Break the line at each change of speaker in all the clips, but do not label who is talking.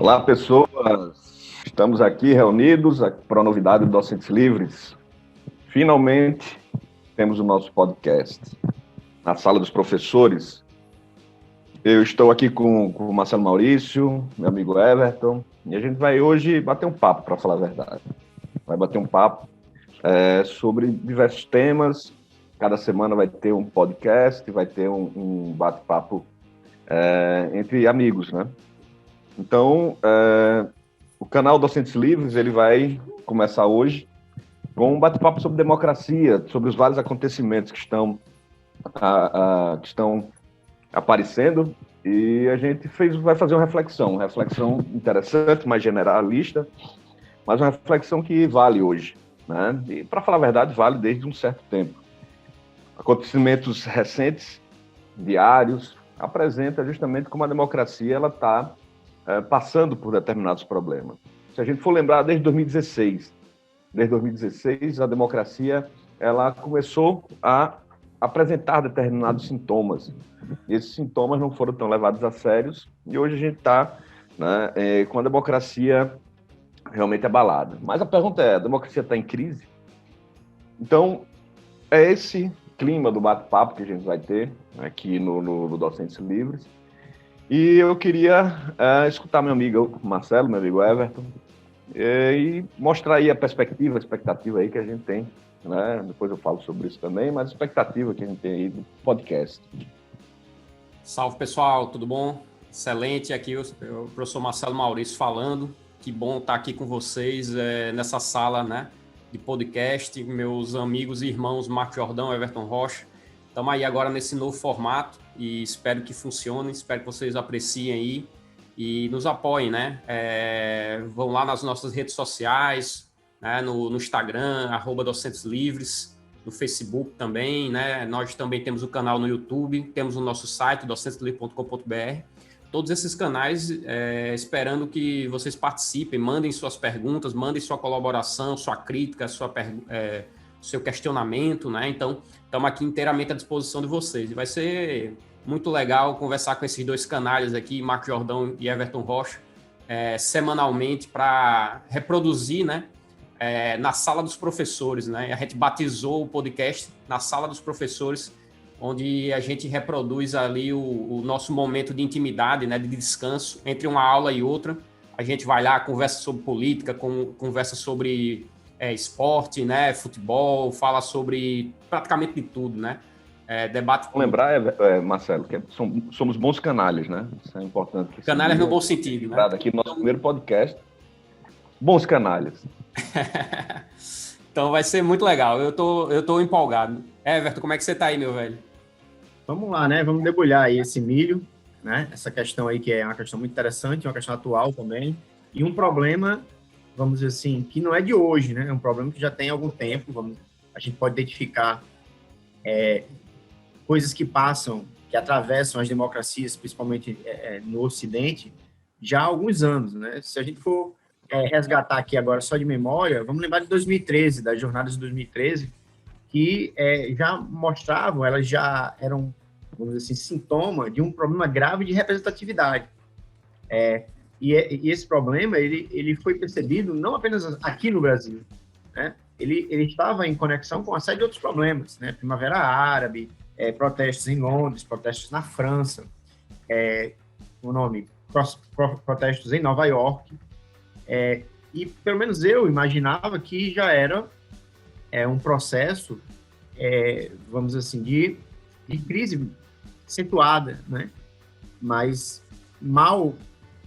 Olá, pessoas. Estamos aqui reunidos para a novidade do Docentes Livres. Finalmente, temos o nosso podcast na Sala dos Professores. Eu estou aqui com o Marcelo Maurício, meu amigo Everton, e a gente vai hoje bater um papo, para falar a verdade. Vai bater um papo sobre diversos temas. Cada semana vai ter um podcast, vai ter um bate-papo entre amigos, né? Então, o canal Docentes Livres ele vai começar hoje com um bate-papo sobre democracia, sobre os vários acontecimentos que estão aparecendo, e a gente vai fazer uma reflexão interessante, mais generalista, mas uma reflexão que vale hoje, né? E, para falar a verdade, vale desde um certo tempo. Acontecimentos recentes, diários, apresenta justamente como a democracia ela está passando por determinados problemas. Se a gente for lembrar, desde 2016, a democracia ela começou a apresentar determinados sintomas. E esses sintomas não foram tão levados a sérios, e hoje a gente está, né, com a democracia realmente abalada. Mas a pergunta é, a democracia está em crise? Então, é esse clima do bate-papo que a gente vai ter aqui no Docentes Livres. E eu queria escutar meu amigo Marcelo, meu amigo Everton, e mostrar aí a expectativa aí que a gente tem, né? Depois eu falo sobre isso também, mas a expectativa que a gente tem aí do podcast.
Salve, pessoal, tudo bom? Excelente, aqui o professor Marcelo Maurício falando. Que bom estar aqui com vocês nessa sala, né, de podcast, meus amigos e irmãos Marco Jordão, Everton Rocha. Estamos aí agora nesse novo formato e espero que funcione, espero que vocês apreciem aí e nos apoiem, né? Vão lá nas nossas redes sociais, né? No Instagram, @DocentesLivres, no Facebook também, né? Nós também temos o canal no YouTube, temos o nosso site, docenteslivres.com.br. Todos esses canais, esperando que vocês participem, mandem suas perguntas, mandem sua colaboração, sua crítica, seu questionamento, né? Então, estamos aqui inteiramente à disposição de vocês. E vai ser muito legal conversar com esses dois canais aqui, Marco Jordão e Everton Rocha, semanalmente para reproduzir, né? Na Sala dos Professores, né? A gente batizou o podcast na Sala dos Professores, onde a gente reproduz ali o nosso momento de intimidade, né, de descanso, entre uma aula e outra. A gente vai lá, conversa sobre política, conversa sobre esporte, né, futebol, fala sobre praticamente de tudo, né? Debate.
Vamos lembrar, Marcelo, que somos bons canalhas, né? Isso é importante.
Canalhas no bom sentido, né?
Aqui no nosso primeiro podcast, bons canalhas.
Então vai ser muito legal, eu tô empolgado. Everton, como é que você tá aí, meu velho?
Vamos lá, né? Vamos debulhar aí esse milho, né? Essa questão aí que é uma questão muito interessante, uma questão atual também, e um problema, vamos dizer assim, que não é de hoje, né? É um problema que já tem algum tempo, a gente pode identificar coisas que passam, que atravessam as democracias, principalmente no Ocidente, já há alguns anos, né? Se a gente for resgatar aqui agora só de memória, vamos lembrar de 2013, das jornadas de 2013, que já mostravam, elas já eram, vamos dizer assim, sintoma de um problema grave de representatividade. E esse problema, ele foi percebido não apenas aqui no Brasil, né? Ele estava em conexão com uma série de outros problemas, né? Primavera Árabe, protestos em Londres, protestos na França, protestos em Nova York, e pelo menos eu imaginava que já era um processo, vamos dizer assim, de crise acentuada, né? Mas mal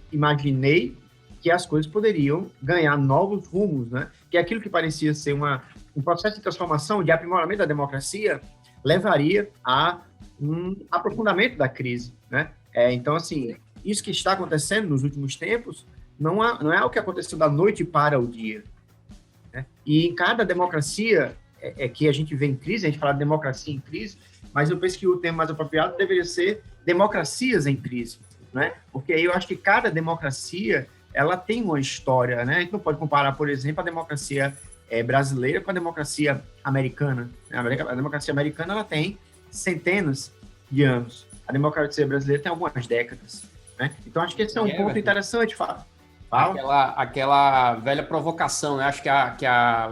imaginei que as coisas poderiam ganhar novos rumos, né? Que aquilo que parecia ser um processo de transformação, de aprimoramento da democracia, levaria a um aprofundamento da crise, né? Então, assim, isso que está acontecendo nos últimos tempos não é o que aconteceu da noite para o dia, né? E em cada democracia que a gente vê em crise, a gente fala de democracia em crise, mas eu penso que o termo mais apropriado deveria ser democracias em crise, né? Porque aí eu acho que cada democracia ela tem uma história, né? A gente não pode comparar, por exemplo, a democracia brasileira com a democracia americana. A democracia americana ela tem centenas de anos. A democracia brasileira tem algumas décadas, né? Então, acho que esse é um ponto interessante, Fábio.
Aquela velha provocação, né? Acho que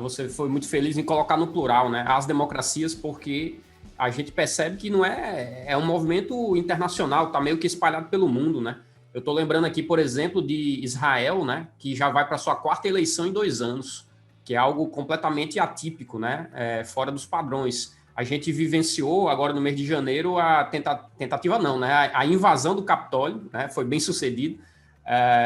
você foi muito feliz em colocar no plural, né? As democracias, porque a gente percebe que não é um movimento internacional, está meio que espalhado pelo mundo, né? Eu estou lembrando aqui, por exemplo, de Israel, né? Que já vai para sua 4ª eleição em 2 anos, que é algo completamente atípico, né? Fora dos padrões. A gente vivenciou agora no mês de janeiro a tentativa não, né? A invasão do Capitólio, né? Foi bem sucedido.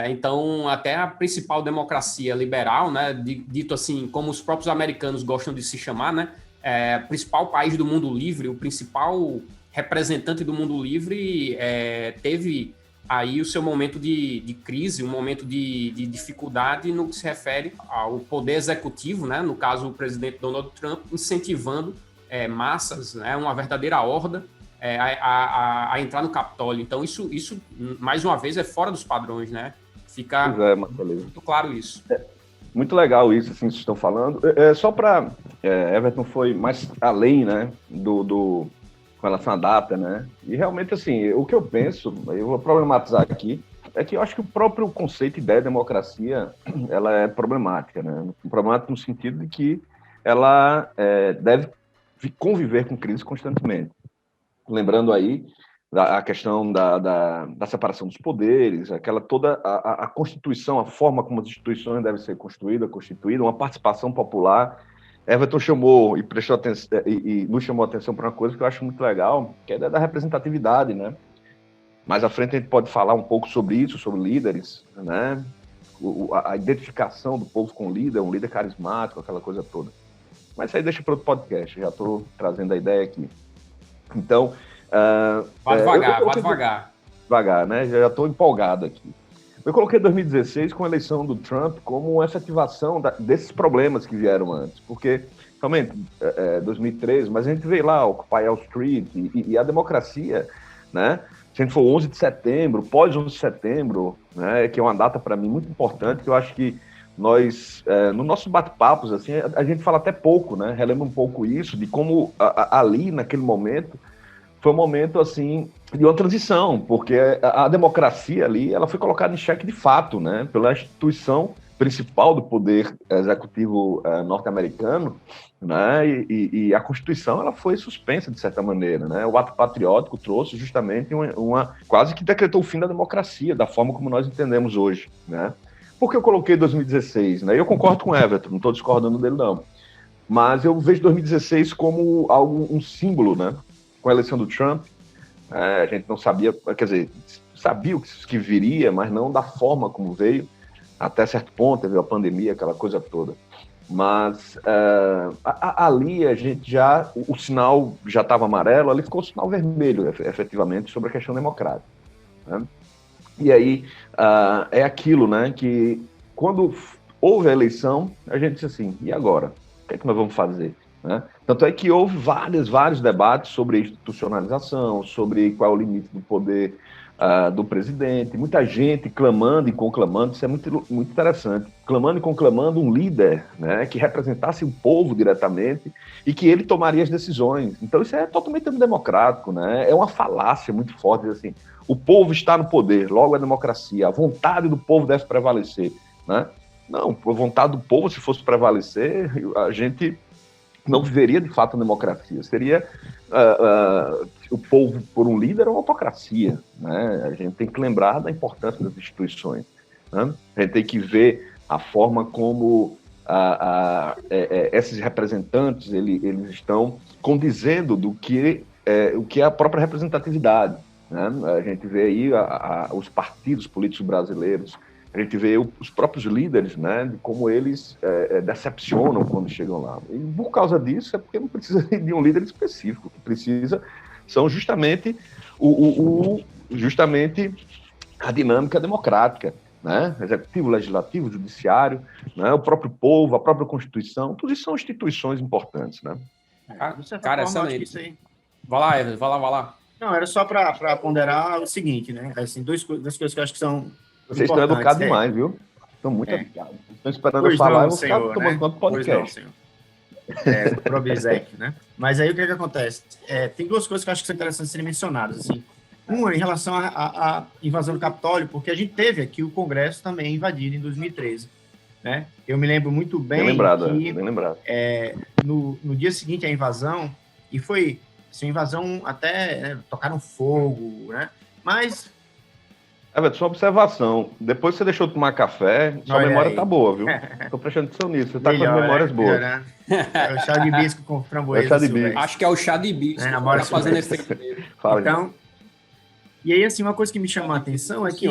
Então, até a principal democracia liberal, né? Dito assim, como os próprios americanos gostam de se chamar, né? O principal país do mundo livre, o principal representante do mundo livre teve aí o seu momento de crise, um momento de dificuldade no que se refere ao poder executivo, né? No caso, o presidente Donald Trump, incentivando massas, né? Uma verdadeira horda a entrar no Capitólio. Então, isso, mais uma vez, é fora dos padrões, né? Fica muito claro isso.
Muito legal isso, assim, que vocês estão falando. Só para... Everton foi mais além, né, com relação à data, né? E realmente, assim, o que eu penso, eu vou problematizar aqui, é que eu acho que o próprio conceito e ideia de democracia, ela é problemática, né? Problemática no sentido de que ela deve conviver com crise constantemente. Lembrando aí a questão da separação dos poderes, toda a Constituição, a forma como as instituições devem ser constituída, uma participação popular. Everton chamou e prestou atenção e nos chamou a atenção para uma coisa que eu acho muito legal, que é da representatividade, né? Mais à frente a gente pode falar um pouco sobre isso, sobre líderes, né? A identificação do povo com o líder, um líder carismático, aquela coisa toda. Mas isso aí deixa para outro podcast, já estou trazendo a ideia aqui. Então,
vai devagar.
Devagar, né? Já estou empolgado aqui. Eu coloquei 2016 com a eleição do Trump como uma efetivação desses problemas que vieram antes, porque, realmente, 2013, mas a gente veio lá, Occupy Wall Street e a democracia, né? Se a gente for 11 de setembro, pós 11 de setembro, né? Que é uma data, para mim, muito importante, que eu acho que nós, no nosso bate-papos, assim, a gente fala até pouco, né? Relembra um pouco isso, de como ali, naquele momento, foi um momento, assim, de uma transição, porque a democracia ali, ela foi colocada em xeque de fato, né, pela instituição principal do poder executivo norte-americano, né, e a Constituição, ela foi suspensa, de certa maneira, né, o ato patriótico trouxe justamente quase que decretou o fim da democracia, da forma como nós entendemos hoje, né. Por que eu coloquei 2016, né, eu concordo com o Everton, não estou discordando dele, não, mas eu vejo 2016 como um símbolo, né, com a eleição do Trump, a gente não sabia, quer dizer, sabia o que viria, mas não da forma como veio, até certo ponto, teve a pandemia, aquela coisa toda. Mas ali a gente o sinal já estava amarelo, ali ficou o sinal vermelho, efetivamente, sobre a questão democrática, né? E aí é aquilo, né, que quando houve a eleição, a gente disse assim, e agora? O que é que nós vamos fazer? Né? Tanto é que houve vários debates sobre institucionalização, sobre qual é o limite do poder do presidente, muita gente clamando e conclamando, isso é muito, muito interessante, clamando e conclamando um líder, né, que representasse o povo diretamente e que ele tomaria as decisões. Então isso é totalmente democrático, né? É uma falácia muito forte, assim, o povo está no poder, logo a democracia, a vontade do povo deve prevalecer, né? Não, a vontade do povo, se fosse prevalecer, a gente não viveria de fato a democracia, seria o povo por um líder ou uma autocracia, né? A gente tem que lembrar da importância das instituições, né? A gente tem que ver a forma como esses representantes eles estão condizendo o que é a própria representatividade, né? A gente vê aí os partidos políticos brasileiros, a gente vê os próprios líderes, né, de como eles decepcionam quando chegam lá. E por causa disso, é porque não precisa de um líder específico. O que precisa são justamente justamente a dinâmica democrática, né? Executivo, legislativo, judiciário, né? O próprio povo, a própria Constituição, tudo isso são instituições importantes, né?
Cara, excelente. Vai lá, Everton, vai lá.
Não, era só para ponderar o seguinte, né? Assim, duas coisas que eu acho que são
Vocês estão educados demais, viu? Estão muito educados. Estão esperando eu falar, eu vou ficar tomando conta do podcast.
Pro Bizek, né? Mas aí o que acontece? Tem duas coisas que eu acho que são interessantes serem mencionadas, assim. Uma, em relação à invasão do Capitólio, porque a gente teve aqui o Congresso também invadido em 2013. Né? Eu me lembro muito bem que
bem lembrado.
No dia seguinte à invasão, e foi assim, uma invasão até, né, tocaram fogo, né? Mas...
Everton, sua observação, depois que você deixou de tomar café, sua memória tá boa, viu? Tô prestando atenção nisso, você tá com as memórias boas.
Né? É o chá de hibisco com framboesa.
É o chá de hibisco.
Acho que é o chá de hibisco, que tá fazendo efeito dele.
Então, e aí, assim, uma coisa que me chamou a atenção é que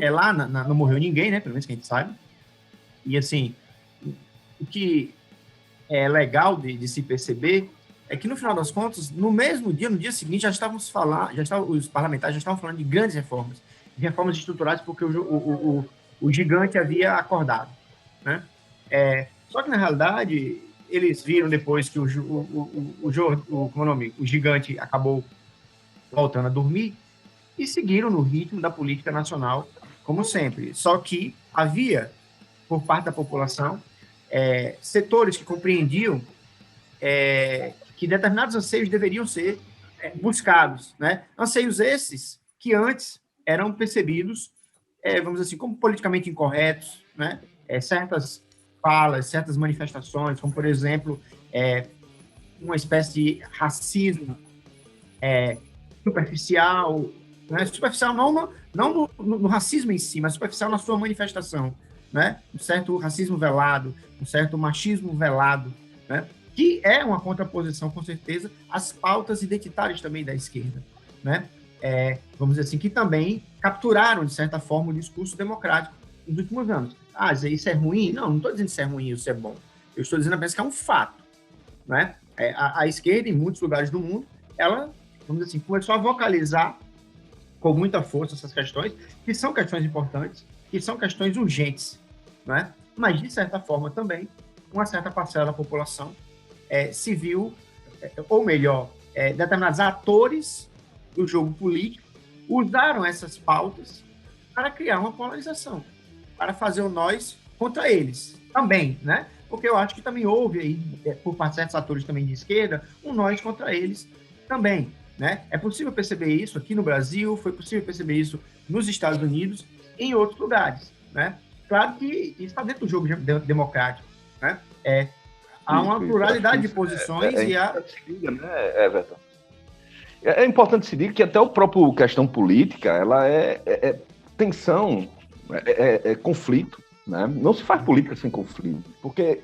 lá não morreu ninguém, né? Pelo menos que a gente sabe. E, assim, o que é legal de se perceber é que, no final das contas, no mesmo dia, no dia seguinte, os parlamentares já estavam falando de grandes reformas, de reformas estruturais, porque o gigante havia acordado, né? Só que, na realidade, eles viram depois que o gigante acabou voltando a dormir e seguiram no ritmo da política nacional, como sempre. Só que havia, por parte da população, setores que compreendiam que determinados anseios deveriam ser buscados, né? Anseios esses que antes eram percebidos, vamos dizer assim, como politicamente incorretos, né? Certas falas, certas manifestações, como, por exemplo, uma espécie de racismo superficial, né? Superficial não no racismo em si, mas superficial na sua manifestação, né? Um certo racismo velado, um certo machismo velado, né? Que é uma contraposição, com certeza, às pautas identitárias também da esquerda, né? Vamos dizer assim, que também capturaram, de certa forma, o discurso democrático nos últimos anos. Isso é ruim? Não estou dizendo se é ruim ou se é bom. Eu estou dizendo apenas que é um fato, né? A esquerda, em muitos lugares do mundo, ela, vamos dizer assim, começou a vocalizar com muita força essas questões, que são questões importantes, que são questões urgentes, né? Mas, de certa forma, também, uma certa parcela da população civil, ou melhor, determinados atores do jogo político, usaram essas pautas para criar uma polarização, para fazer o nós contra eles também, né? Porque eu acho que também houve aí, por parte de certos atores também de esquerda, um nós contra eles também, né? É possível perceber isso aqui no Brasil, foi possível perceber isso nos Estados Unidos, em outros lugares, né? Claro que isso está dentro do jogo democrático, né? Há uma pluralidade de posições e há...
né, Everton? É importante se dizer que até o próprio questão política, ela é tensão, conflito, né? Não se faz política sem conflito, porque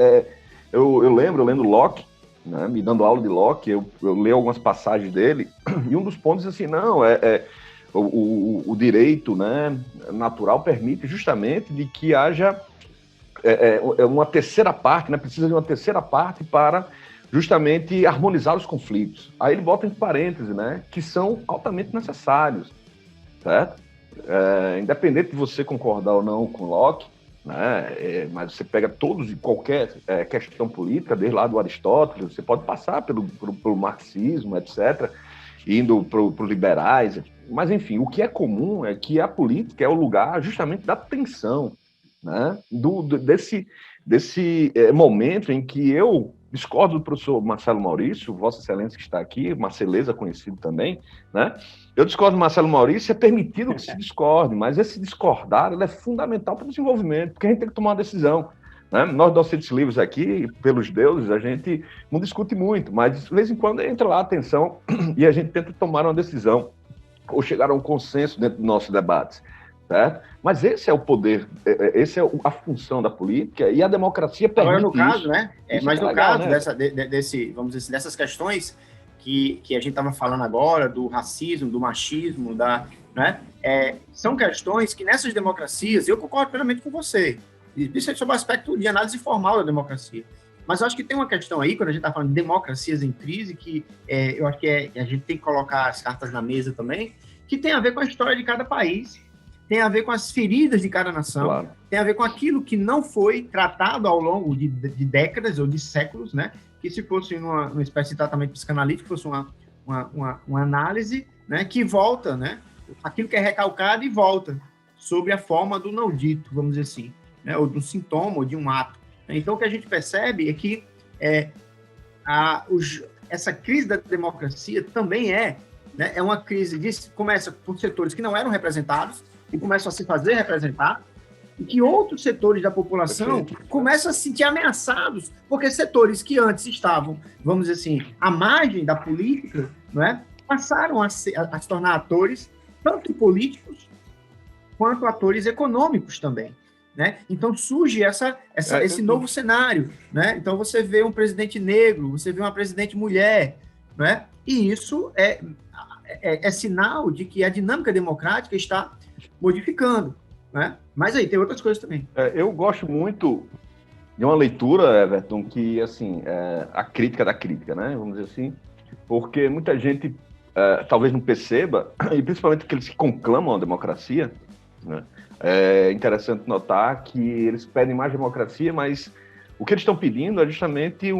eu lembro, lendo Locke, né, me dando aula de Locke, eu leio algumas passagens dele, e um dos pontos assim, o direito, né, natural permite justamente de que haja uma terceira parte, né, precisa de uma terceira parte para justamente harmonizar os conflitos. Aí ele bota entre parênteses, né, que são altamente necessários, certo? Independente de você concordar ou não com Locke, né, mas você pega todos e qualquer questão política, desde lá do Aristóteles, você pode passar pelo marxismo, etc., indo para os liberais, mas enfim, o que é comum é que a política é o lugar justamente da tensão, né, desse momento em que eu discordo do professor Marcelo Maurício, Vossa Excelência que está aqui, Marceleza conhecido também, né? Eu discordo do Marcelo Maurício, é permitido que se discorde, mas esse discordar ele é fundamental para o desenvolvimento, porque a gente tem que tomar uma decisão, né? Nós, docentes livres aqui, pelos deuses, a gente não discute muito, mas de vez em quando entra lá a atenção e a gente tenta tomar uma decisão ou chegar a um consenso dentro dos nossos debates. Certo? Mas esse é o poder, essa é a função da política e a democracia permite.
Agora, no caso,
isso.
Né? Mas no legal, caso, né? Vamos dizer assim, dessas questões que a gente estava falando agora, do racismo, do machismo, né? São questões que nessas democracias, eu concordo plenamente com você, principalmente sobre o aspecto de análise formal da democracia. Mas eu acho que tem uma questão aí, quando a gente está falando de democracias em crise, que eu acho que a gente tem que colocar as cartas na mesa também, que tem a ver com a história de cada país, tem a ver com as feridas de cada nação, claro. Tem a ver com aquilo que não foi tratado ao longo de décadas ou de séculos, né? Que se fosse uma espécie de tratamento psicanalítico, fosse uma análise, né? Que volta, né? Aquilo que é recalcado e volta sobre a forma do não dito, vamos dizer assim, né? Ou de um sintoma, ou de um ato. Então, o que a gente percebe é que essa crise da democracia também é né? É uma crise que começa por setores que não eram representados e começam a se fazer representar, e que outros setores da população começam a se sentir ameaçados, porque setores que antes estavam, vamos dizer assim, à margem da política, não é? Passaram a se tornar atores, tanto políticos quanto atores econômicos também. Né? Então surge esse novo cenário. Né? Então você vê um presidente negro, você vê uma presidente mulher, né? E isso é sinal de que a dinâmica democrática está modificando. Né? Mas aí tem outras coisas também.
Eu gosto muito de uma leitura, Everton, que assim, a crítica da crítica, né? Vamos dizer assim, porque muita gente talvez não perceba, e principalmente aqueles que conclamam a democracia, né? É interessante notar que eles pedem mais democracia, mas o que eles estão pedindo é justamente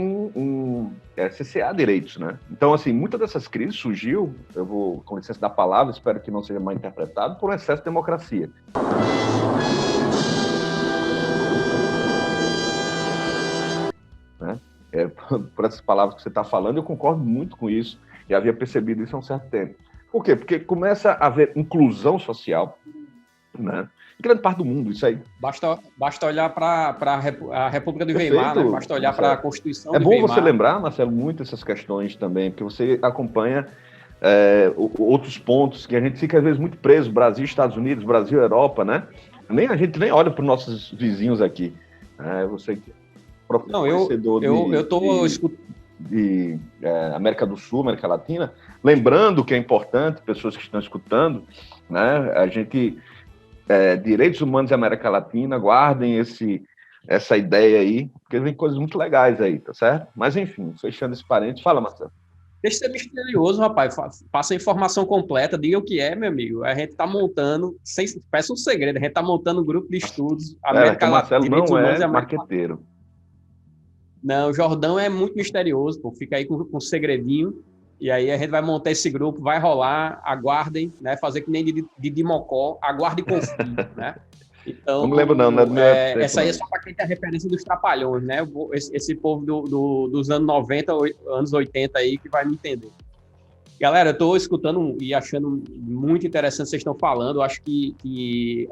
CCA direitos, né? Então, assim, muitas dessas crises surgiu, eu vou, com licença da palavra, espero que não seja mal interpretado, por um excesso de democracia. Né? Por essas palavras que você está falando, eu concordo muito com isso, e havia percebido isso há um certo tempo. Por quê? Porque começa a haver inclusão social, né? Em grande parte do mundo, isso aí.
Basta olhar para a República de Weimar, né? Basta olhar para a Constituição de
Weimar. É bom você lembrar, Marcelo, muito essas questões também, porque você acompanha outros pontos que a gente fica, às vezes, muito preso, Brasil, Estados Unidos, Brasil, Europa, né? A gente nem olha para os nossos vizinhos aqui. Você que é
Não, eu estou escutando
de América do Sul, América Latina, lembrando que é importante, pessoas que estão escutando, né? A gente... direitos humanos e América Latina, guardem essa ideia aí, porque vem coisas muito legais aí, tá certo? Mas, enfim, fechando esse parênteses, fala, Marcelo.
Deixa de ser misterioso, rapaz, passa a informação completa, diga o que é, meu amigo. A gente tá montando, peça um segredo, a gente tá montando um grupo de estudos,
América Latina, direitos humanos e América Latina.
Não, o Jordão é muito misterioso, pô, fica aí com um segredinho. E aí a gente vai montar esse grupo, vai rolar, aguardem, né? Fazer que nem de Dimocó, aguardem e confiem, né? Então,
não me lembro não, né?
Essa aí é só para quem tem a referência dos Trapalhões, né? Esse povo dos anos 90, anos 80 aí que vai me entender. Galera, eu estou escutando e achando muito interessante o que vocês estão falando. Eu acho que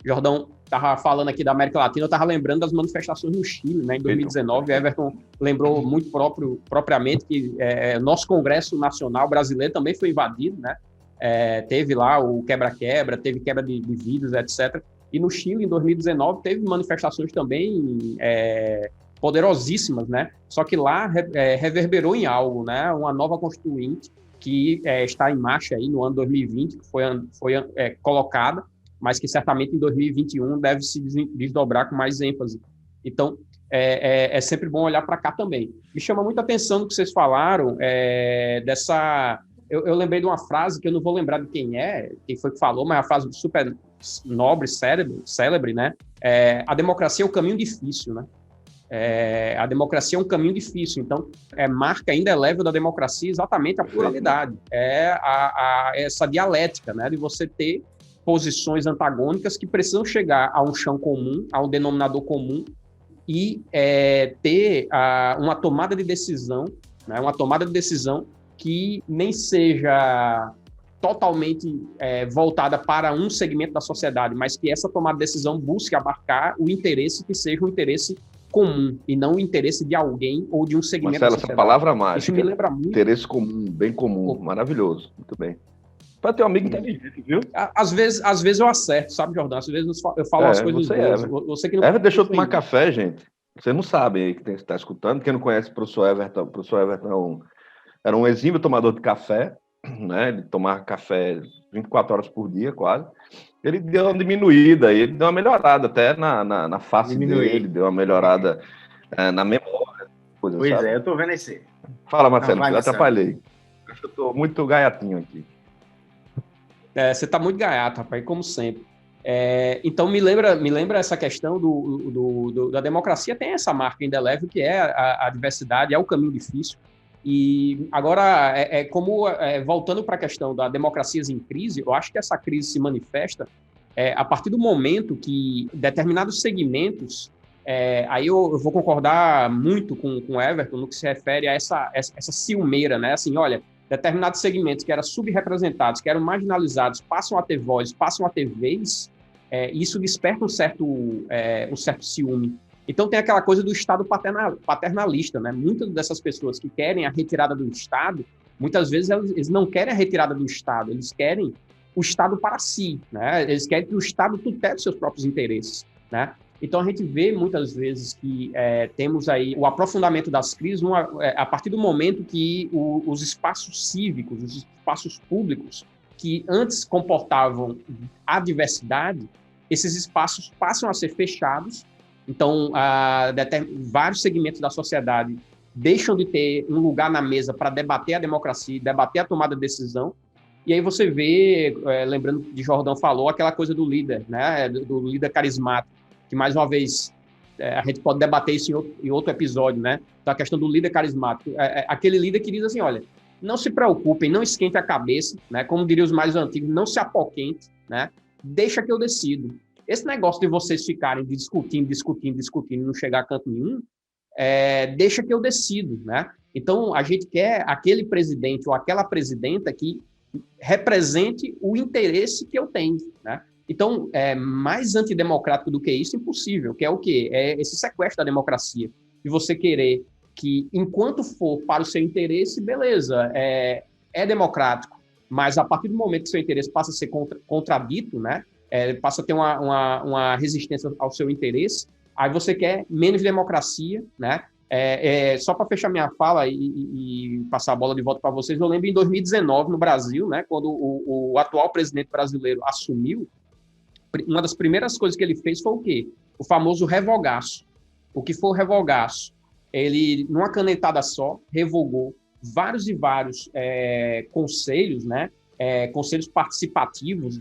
Jordão estava falando aqui da América Latina, eu estava lembrando das manifestações no Chile, né, em 2019, Everton lembrou muito propriamente que nosso Congresso Nacional brasileiro também foi invadido, né, teve lá o quebra-quebra, teve quebra de vidros, etc. E no Chile, em 2019, teve manifestações também poderosíssimas, né, só que lá reverberou em algo, né, uma nova constituinte que está em marcha aí no ano 2020, que foi colocada, mas que certamente em 2021 deve se desdobrar com mais ênfase. Então, é sempre bom olhar para cá também. Me chama muita atenção o que vocês falaram, eu lembrei de uma frase que eu não vou lembrar de quem foi que falou, mas é uma frase super nobre, célebre, né? A democracia é um caminho difícil, né? A democracia é um caminho difícil, então marca indelével da democracia exatamente a pluralidade, essa dialética, né? De você ter posições antagônicas que precisam chegar a um chão comum, a um denominador comum e ter uma tomada de decisão, né, uma tomada de decisão que nem seja totalmente voltada para um segmento da sociedade, mas que essa tomada de decisão busque abarcar o interesse que seja um interesse comum e não o interesse de alguém ou de um segmento
Marcelo,
da sociedade.
Essa palavra mágica.
Isso me lembra muito.
Interesse comum, bem comum, maravilhoso, muito bem. Para ter um amigo inteligente, viu?
Às vezes eu acerto, sabe, Jordão? Às vezes eu falo as coisas boas. Você que não
deixou eu tomar café, gente. Vocês não sabem aí que está escutando. Quem não conhece o professor Everton era um exímio tomador de café, né? Ele tomava café 24 horas por dia, quase. Ele deu uma diminuída, ele deu uma melhorada até na face dele, deu uma melhorada na memória.
Pois sabe? Eu tô vendo esse.
Fala, Marcelo, eu atrapalhei. Acho que eu tô muito gaiatinho aqui.
Você está muito gaiato, rapaz, como sempre. Então, me lembra essa questão da democracia, tem essa marca indelével que é a diversidade, é o caminho difícil. E agora, voltando para a questão da democracias em crise, eu acho que essa crise se manifesta a partir do momento que determinados segmentos Aí eu vou concordar muito com o Everton no que se refere a essa ciumeira, né? Assim, olha, determinados segmentos que eram subrepresentados, que eram marginalizados, passam a ter voz, passam a ter vez, isso desperta um certo ciúme. Então tem aquela coisa do Estado paternalista, né? Muitas dessas pessoas que querem a retirada do Estado, muitas vezes eles não querem a retirada do Estado, eles querem o Estado para si, né? Eles querem que o Estado tutele seus próprios interesses, né? Então a gente vê muitas vezes que temos aí o aprofundamento das crises a partir do momento que os espaços cívicos, os espaços públicos, que antes comportavam a diversidade, esses espaços passam a ser fechados. Então, vários segmentos da sociedade deixam de ter um lugar na mesa para debater a democracia, debater a tomada de decisão. E aí você vê, lembrando que Jordão falou, aquela coisa do líder, né, do líder carismático, que mais uma vez a gente pode debater isso em outro episódio, né? Então, a questão do líder carismático. Aquele líder que diz assim, olha, não se preocupem, não esquente a cabeça, né? Como diriam os mais antigos, não se apoquente, né? Deixa que eu decido. Esse negócio de vocês ficarem discutindo e não chegar a canto nenhum, deixa que eu decido, né? Então, a gente quer aquele presidente ou aquela presidenta que represente o interesse que eu tenho, né? Então, mais antidemocrático do que isso, impossível, que é o quê? É esse sequestro da democracia. E você querer que, enquanto for para o seu interesse, beleza, é democrático, mas a partir do momento que seu interesse passa a ser contradito, né? Passa a ter uma resistência ao seu interesse, aí você quer menos democracia, né? Só para fechar minha fala e passar a bola de volta para vocês, eu lembro em 2019, no Brasil, né, quando o atual presidente brasileiro assumiu, uma das primeiras coisas que ele fez foi o quê? O famoso revogaço. O que foi o revogaço? Ele, numa canetada só, revogou vários e vários conselhos, né? Conselhos participativos,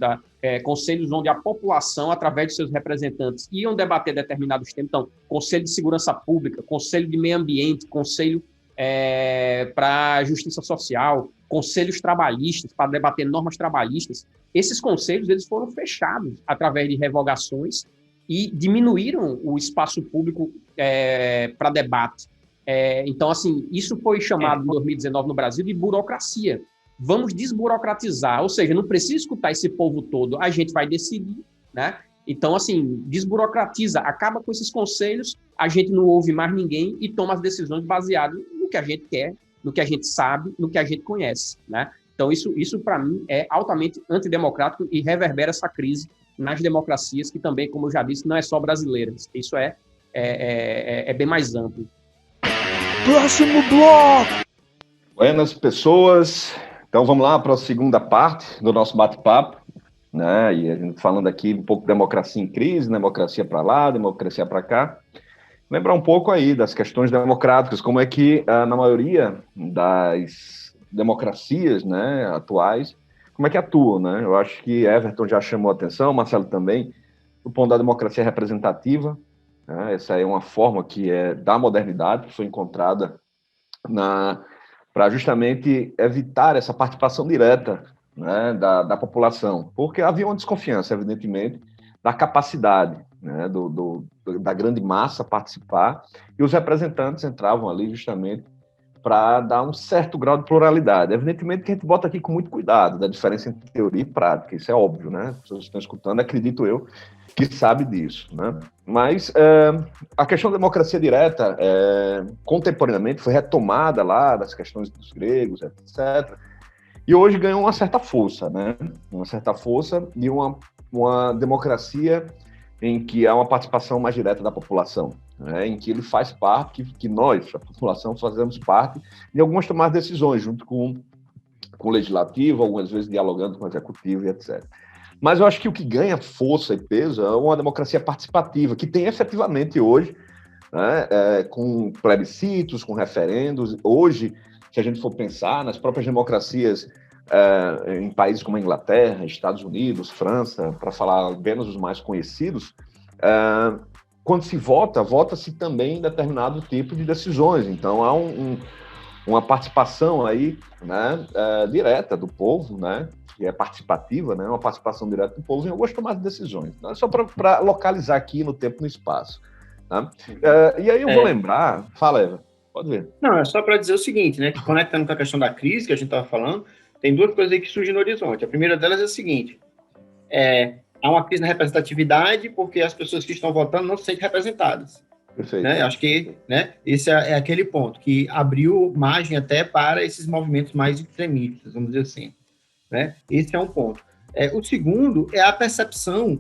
conselhos onde a população, através de seus representantes, iam debater determinados temas. Então, Conselho de Segurança Pública, Conselho de Meio Ambiente, Conselho para a Justiça Social, conselhos trabalhistas, para debater normas trabalhistas. Esses conselhos eles foram fechados através de revogações e diminuíram o espaço público para debate. Então, assim, isso foi chamado em 2019 no Brasil de burocracia. Vamos desburocratizar, ou seja, não precisa escutar esse povo todo, a gente vai decidir, né? Então, assim, desburocratiza, acaba com esses conselhos, a gente não ouve mais ninguém e toma as decisões baseadas no que a gente quer, no que a gente sabe, no que a gente conhece, né? Então, isso para mim, é altamente antidemocrático e reverbera essa crise nas democracias, que também, como eu já disse, não é só brasileira. Isso é bem mais amplo.
Próximo bloco! Buenas pessoas, então vamos lá para a segunda parte do nosso bate-papo, né? E a gente falando aqui um pouco de democracia em crise, democracia para lá, democracia para cá. Lembrar um pouco aí das questões democráticas, como é que na maioria das democracias, né, atuais, como é que atuam, né? Eu acho que Everton já chamou a atenção, Marcelo também, do ponto da democracia representativa, né? Essa é uma forma que da modernidade, que foi encontrada para justamente evitar essa participação direta, né, da população, porque havia uma desconfiança, evidentemente, da capacidade, né, da grande massa participar, e os representantes entravam ali justamente para dar um certo grau de pluralidade. Evidentemente que a gente bota aqui com muito cuidado da diferença entre teoria e prática, isso é óbvio, né? As pessoas que estão escutando, acredito eu, que sabe disso, né? Mas a questão da democracia direta, contemporaneamente, foi retomada lá das questões dos gregos, etc., e hoje ganhou uma certa força, né? Uma certa força de uma democracia em que há uma participação mais direta da população, né? Em que ele faz parte, que nós, a população, fazemos parte de algumas tomadas de decisões, junto com o legislativo, algumas vezes dialogando com o executivo e etc. Mas eu acho que o que ganha força e peso é uma democracia participativa, que tem efetivamente hoje, né, com plebiscitos, com referendos. Hoje, se a gente for pensar nas próprias democracias em países como a Inglaterra, Estados Unidos, França, para falar apenas os mais conhecidos, quando se vota-se também em determinado tipo de decisões. Então, há uma participação aí, né, direta do povo, né, que é participativa, né, uma participação direta do povo em algumas tomadas de decisões. Não é só para localizar aqui no tempo e no espaço. Tá? E aí eu vou lembrar... Fala, Eva. Pode ver.
Não, é só para dizer o seguinte, né? Que conectando com a questão da crise que a gente estava falando, tem duas coisas aí que surgem no horizonte. A primeira delas é a seguinte: há uma crise na representatividade porque as pessoas que estão votando não se sentem representadas.
Perfeito.
Né? Acho que, né, esse é aquele ponto que abriu margem até para esses movimentos mais extremistas, vamos dizer assim. Né? Esse é um ponto. O segundo é a percepção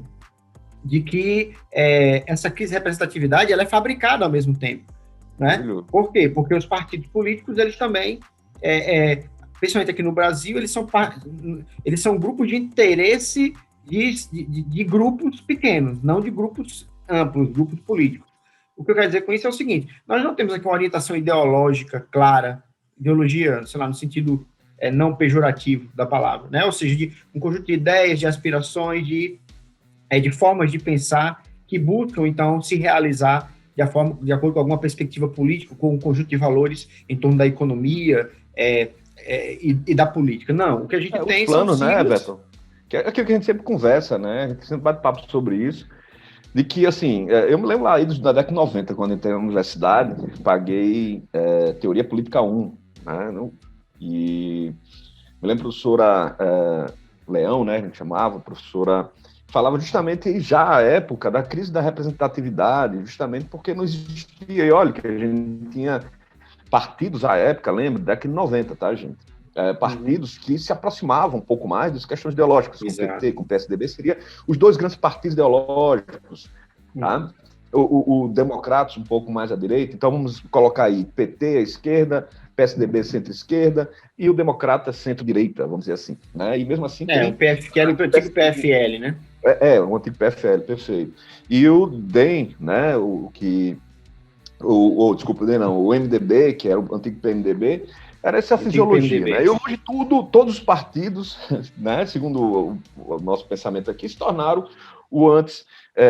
de que essa crise de representatividade ela é fabricada ao mesmo tempo. Né? Por quê? Porque os partidos políticos, eles também, principalmente aqui no Brasil, eles são grupos de interesse de grupos pequenos, não de grupos amplos, grupos políticos. O que eu quero dizer com isso é o seguinte: nós não temos aqui uma orientação ideológica clara, ideologia, sei lá, no sentido não pejorativo da palavra, né? Ou seja, de um conjunto de ideias, de aspirações, de formas de pensar que buscam, então, se realizar de acordo com alguma perspectiva política, com um conjunto de valores em torno da economia e da política. Não, o que a gente tem
são planos,
são
né, Beto? Que é aquilo que a gente sempre conversa, né? A gente sempre bate papo sobre isso. De que, assim, eu me lembro lá aí da década de 90, quando entrei na universidade, paguei Teoria Política 1, né? E me lembro a professora Leão, né, a gente chamava, professora, falava justamente já à época da crise da representatividade, justamente porque não existia, e olha, que a gente tinha partidos à época, lembro, década de 90, tá, gente? Partidos que se aproximavam um pouco mais das questões ideológicas, com o PT, com o PSDB, seriam os dois grandes partidos ideológicos, tá? O Democratas um pouco mais à direita, então vamos colocar aí PT à esquerda, PSDB centro-esquerda e o Democrata centro-direita, vamos dizer assim, né? E mesmo assim...
o PF, que era o antigo PFL, né?
O antigo PFL, perfeito. E o DEM, né, desculpa, o DEM não, o MDB, que era o antigo PMDB, era essa fisiologia, né? E hoje todos os partidos, né, segundo o nosso pensamento aqui, se tornaram o antes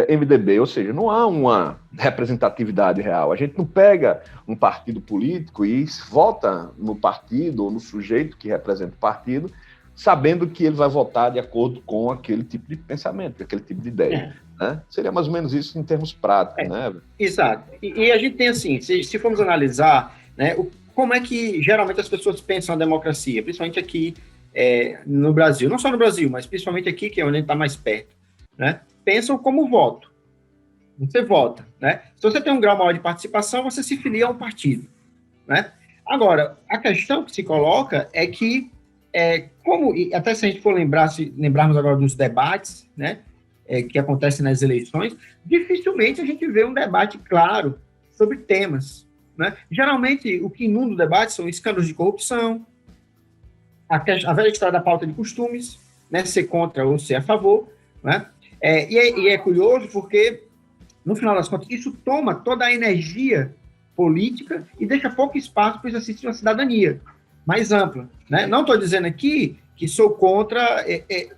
MDB, ou seja, não há uma representatividade real. A gente não pega um partido político e vota no partido ou no sujeito que representa o partido, sabendo que ele vai votar de acordo com aquele tipo de pensamento, aquele tipo de ideia. Né? Seria mais ou menos isso em termos práticos, né?
Exato. E a gente tem assim, se formos analisar, né, como é que geralmente as pessoas pensam na democracia, principalmente aqui no Brasil, não só no Brasil, mas principalmente aqui, que é onde a gente está mais perto, né? Pensam como voto. Você vota, né? Se você tem um grau maior de participação, você se filia a um partido, né? Agora, a questão que se coloca é que, até se a gente for lembrarmos agora dos debates, né, que acontecem nas eleições, dificilmente a gente vê um debate claro sobre temas, né? Geralmente, o que inunda o debate são escândalos de corrupção, a velha história da pauta de costumes, né, ser contra ou ser a favor, né? E é curioso porque, no final das contas, isso toma toda a energia política e deixa pouco espaço para o exercício de uma cidadania mais ampla, né? Não estou dizendo aqui que sou contra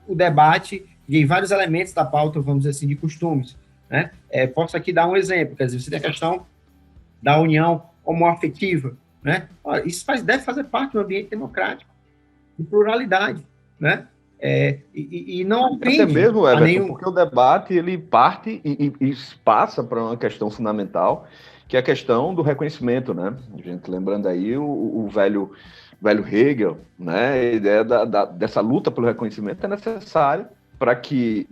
o debate de vários elementos da pauta, vamos dizer assim, de costumes, né? Posso aqui dar um exemplo, quer dizer, você tem a questão da união homoafetiva, né? Olha, isso deve fazer parte do ambiente democrático, de pluralidade, né? E não
até mesmo, Everton, porque o debate ele parte e passa para uma questão fundamental, que é a questão do reconhecimento, né? A gente lembrando aí o velho Hegel, né? A ideia dessa luta pelo reconhecimento é necessária para que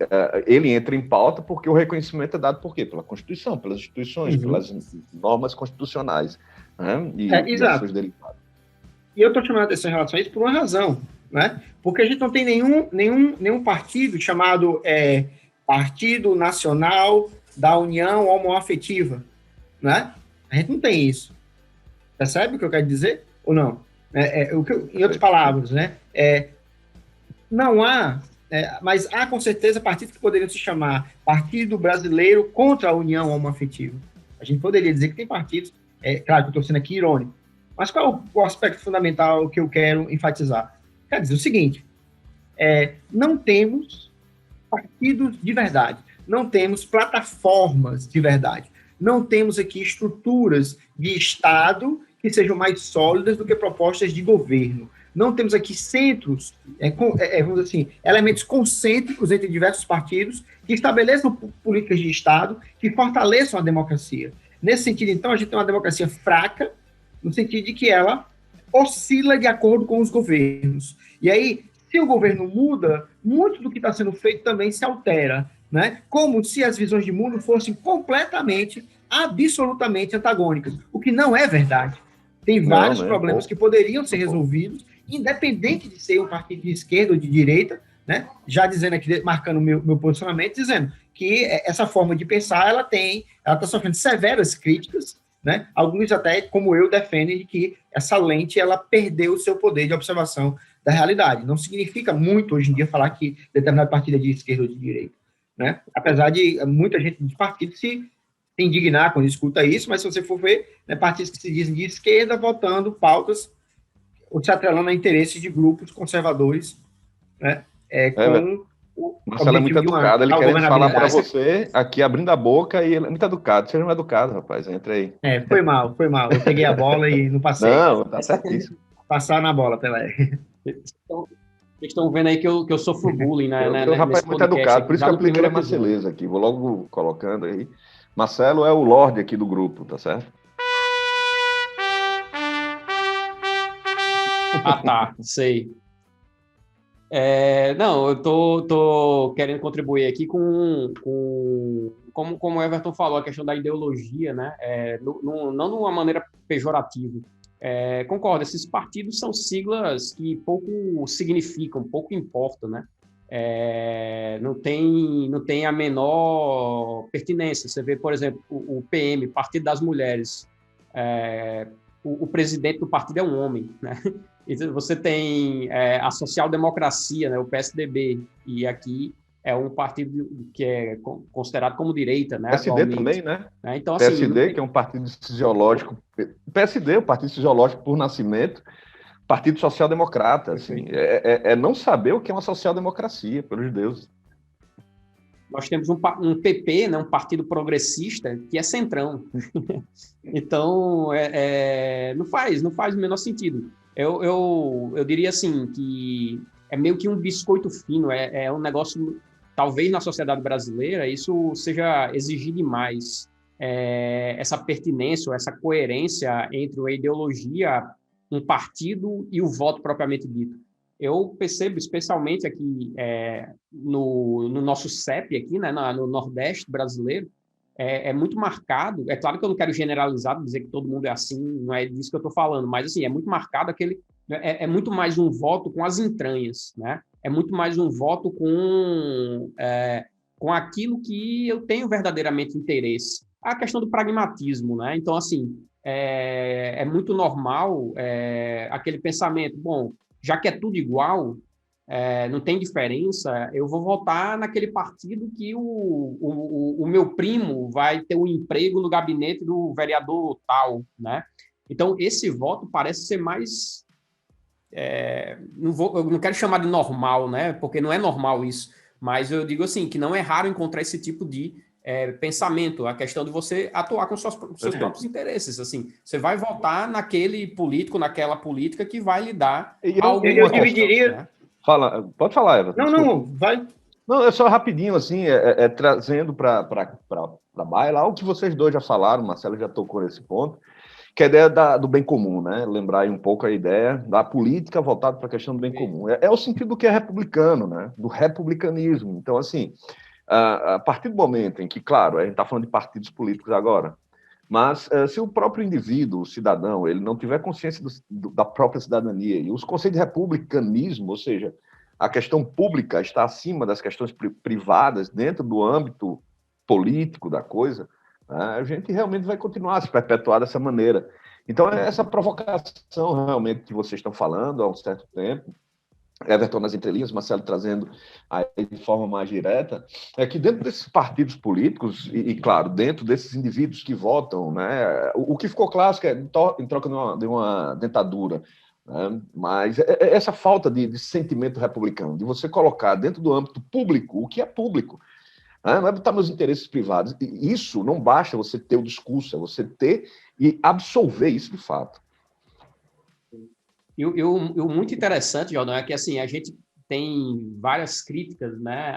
ele entre em pauta, porque o reconhecimento é dado por quê? Pela Constituição, pelas instituições, pelas normas constitucionais, né?
Exato. E eu estou chamando a atenção em relação a isso por uma razão, né? Porque a gente não tem nenhum partido chamado Partido Nacional da União Homoafetiva, né? A gente não tem isso. Percebe o que eu quero dizer? Ou não? Em outras palavras, né? Não há, mas há com certeza partidos que poderiam se chamar Partido Brasileiro contra a União Homoafetiva. A gente poderia dizer que tem partidos, claro que eu estou sendo aqui irônico, mas qual é o aspecto fundamental que eu quero enfatizar? Quer dizer o seguinte, não temos partidos de verdade, não temos plataformas de verdade, não temos aqui estruturas de Estado que sejam mais sólidas do que propostas de governo. não temos aqui centros, vamos dizer assim, elementos concêntricos entre diversos partidos que estabeleçam políticas de Estado que fortaleçam a democracia. Nesse sentido, então, a gente tem uma democracia fraca, no sentido de que ela oscila de acordo com os governos. E aí, se o governo muda, muito do que está sendo feito também se altera, né? Como se as visões de mundo fossem completamente, absolutamente antagônicas, o que não é verdade. Tem vários problemas que poderiam ser resolvidos, independente de ser um partido de esquerda ou de direita, né? Já dizendo aqui, marcando meu posicionamento, dizendo que essa forma de pensar, ela está sofrendo severas críticas, né? Alguns até, como eu, defendem que essa lente ela perdeu o seu poder de observação da realidade. Não significa muito, hoje em dia, falar que determinado partido é de esquerda ou de direita, né? Apesar de muita gente dos partidos se indignar quando escuta isso, mas se você for ver, né, partidos que se dizem de esquerda votando pautas ou se atrelando a interesses de grupos conservadores, né, com o
Marcelo é muito educado, ele querendo falar para você, aqui abrindo a boca, e ele é muito educado. Seja um educado, rapaz, entra aí.
Foi mal. Eu peguei a bola e não passei.
Não, tá certíssimo.
Passar na bola, Pelé.
Vocês estão vendo aí que eu sofro bullying, né?
O rapaz é muito educado, por isso que eu apliquei a Marceleza aqui. Vou logo colocando aí. Marcelo é o Lorde aqui do grupo, tá certo?
Ah, tá, sei. Não, eu tô querendo contribuir aqui como o Everton falou, a questão da ideologia, né? Não de uma maneira pejorativa. Concordo, esses partidos são siglas que pouco significam, pouco importam, né? Não tem a menor pertinência. Você vê, por exemplo, o PM, Partido das Mulheres, o presidente do partido é um homem, né? E você tem a social-democracia, né, o PSDB, e aqui é um partido que é considerado como direita, né?
PSD também, né?
Então, assim,
PSD, que é um partido fisiológico, PSD, o partido fisiológico por nascimento, Partido Social-Democrata, assim, é não saber o que é uma social-democracia, pelos deuses.
Nós temos um PP, né, um partido progressista, que é centrão. Então, não faz o menor sentido. Eu diria assim, que é meio que um biscoito fino, é um negócio, talvez na sociedade brasileira, isso seja exigir demais, essa pertinência, essa coerência entre a ideologia, um partido e o voto propriamente dito. Eu percebo, especialmente aqui no nosso CEP, aqui, né, no Nordeste brasileiro, é muito marcado. É claro que eu não quero generalizar, dizer que todo mundo é assim, não é disso que eu estou falando, mas assim, é muito marcado é muito mais um voto com as entranhas, né? É muito mais um voto com aquilo que eu tenho verdadeiramente interesse. A questão do pragmatismo, né? Então, assim, é muito normal aquele pensamento, bom, já que é tudo igual, não tem diferença, eu vou votar naquele partido que o meu primo vai ter um emprego no gabinete do vereador tal, né? Então, esse voto parece ser mais... eu não quero chamar de normal, né? Porque não é normal isso, mas eu digo assim, que não é raro encontrar esse tipo de pensamento, a questão de você atuar com seus próprios interesses, assim, você vai votar naquele político, naquela política que vai lhe dar
algo. Eu dividiria...
Né? Pode falar, Eva.
Não, vai.
Não, é só rapidinho, assim, trazendo para baila algo que vocês dois já falaram, o Marcelo já tocou nesse ponto, que é a ideia do bem comum, né? Lembrar aí um pouco a ideia da política voltada para a questão do bem comum. É o sentido do que é republicano, né? Do republicanismo. Então, assim, a partir do momento em que, claro, a gente está falando de partidos políticos agora, mas se o próprio indivíduo, o cidadão, ele não tiver consciência da própria cidadania e os conceitos de republicanismo, ou seja, a questão pública está acima das questões privadas dentro do âmbito político da coisa, né, a gente realmente vai continuar a se perpetuar dessa maneira. Então, essa provocação realmente que vocês estão falando há um certo tempo, Everton nas entrelinhas, Marcelo trazendo aí de forma mais direta, é que dentro desses partidos políticos, e claro, dentro desses indivíduos que votam, né, o que ficou clássico é em troca de uma dentadura, né, mas essa falta de sentimento republicano, de você colocar dentro do âmbito público o que é público, né, não é botar meus interesses privados. E isso não basta você ter o discurso, é você ter e absolver isso de fato.
E o muito interessante, Jordão, é que assim, a gente tem várias críticas, né?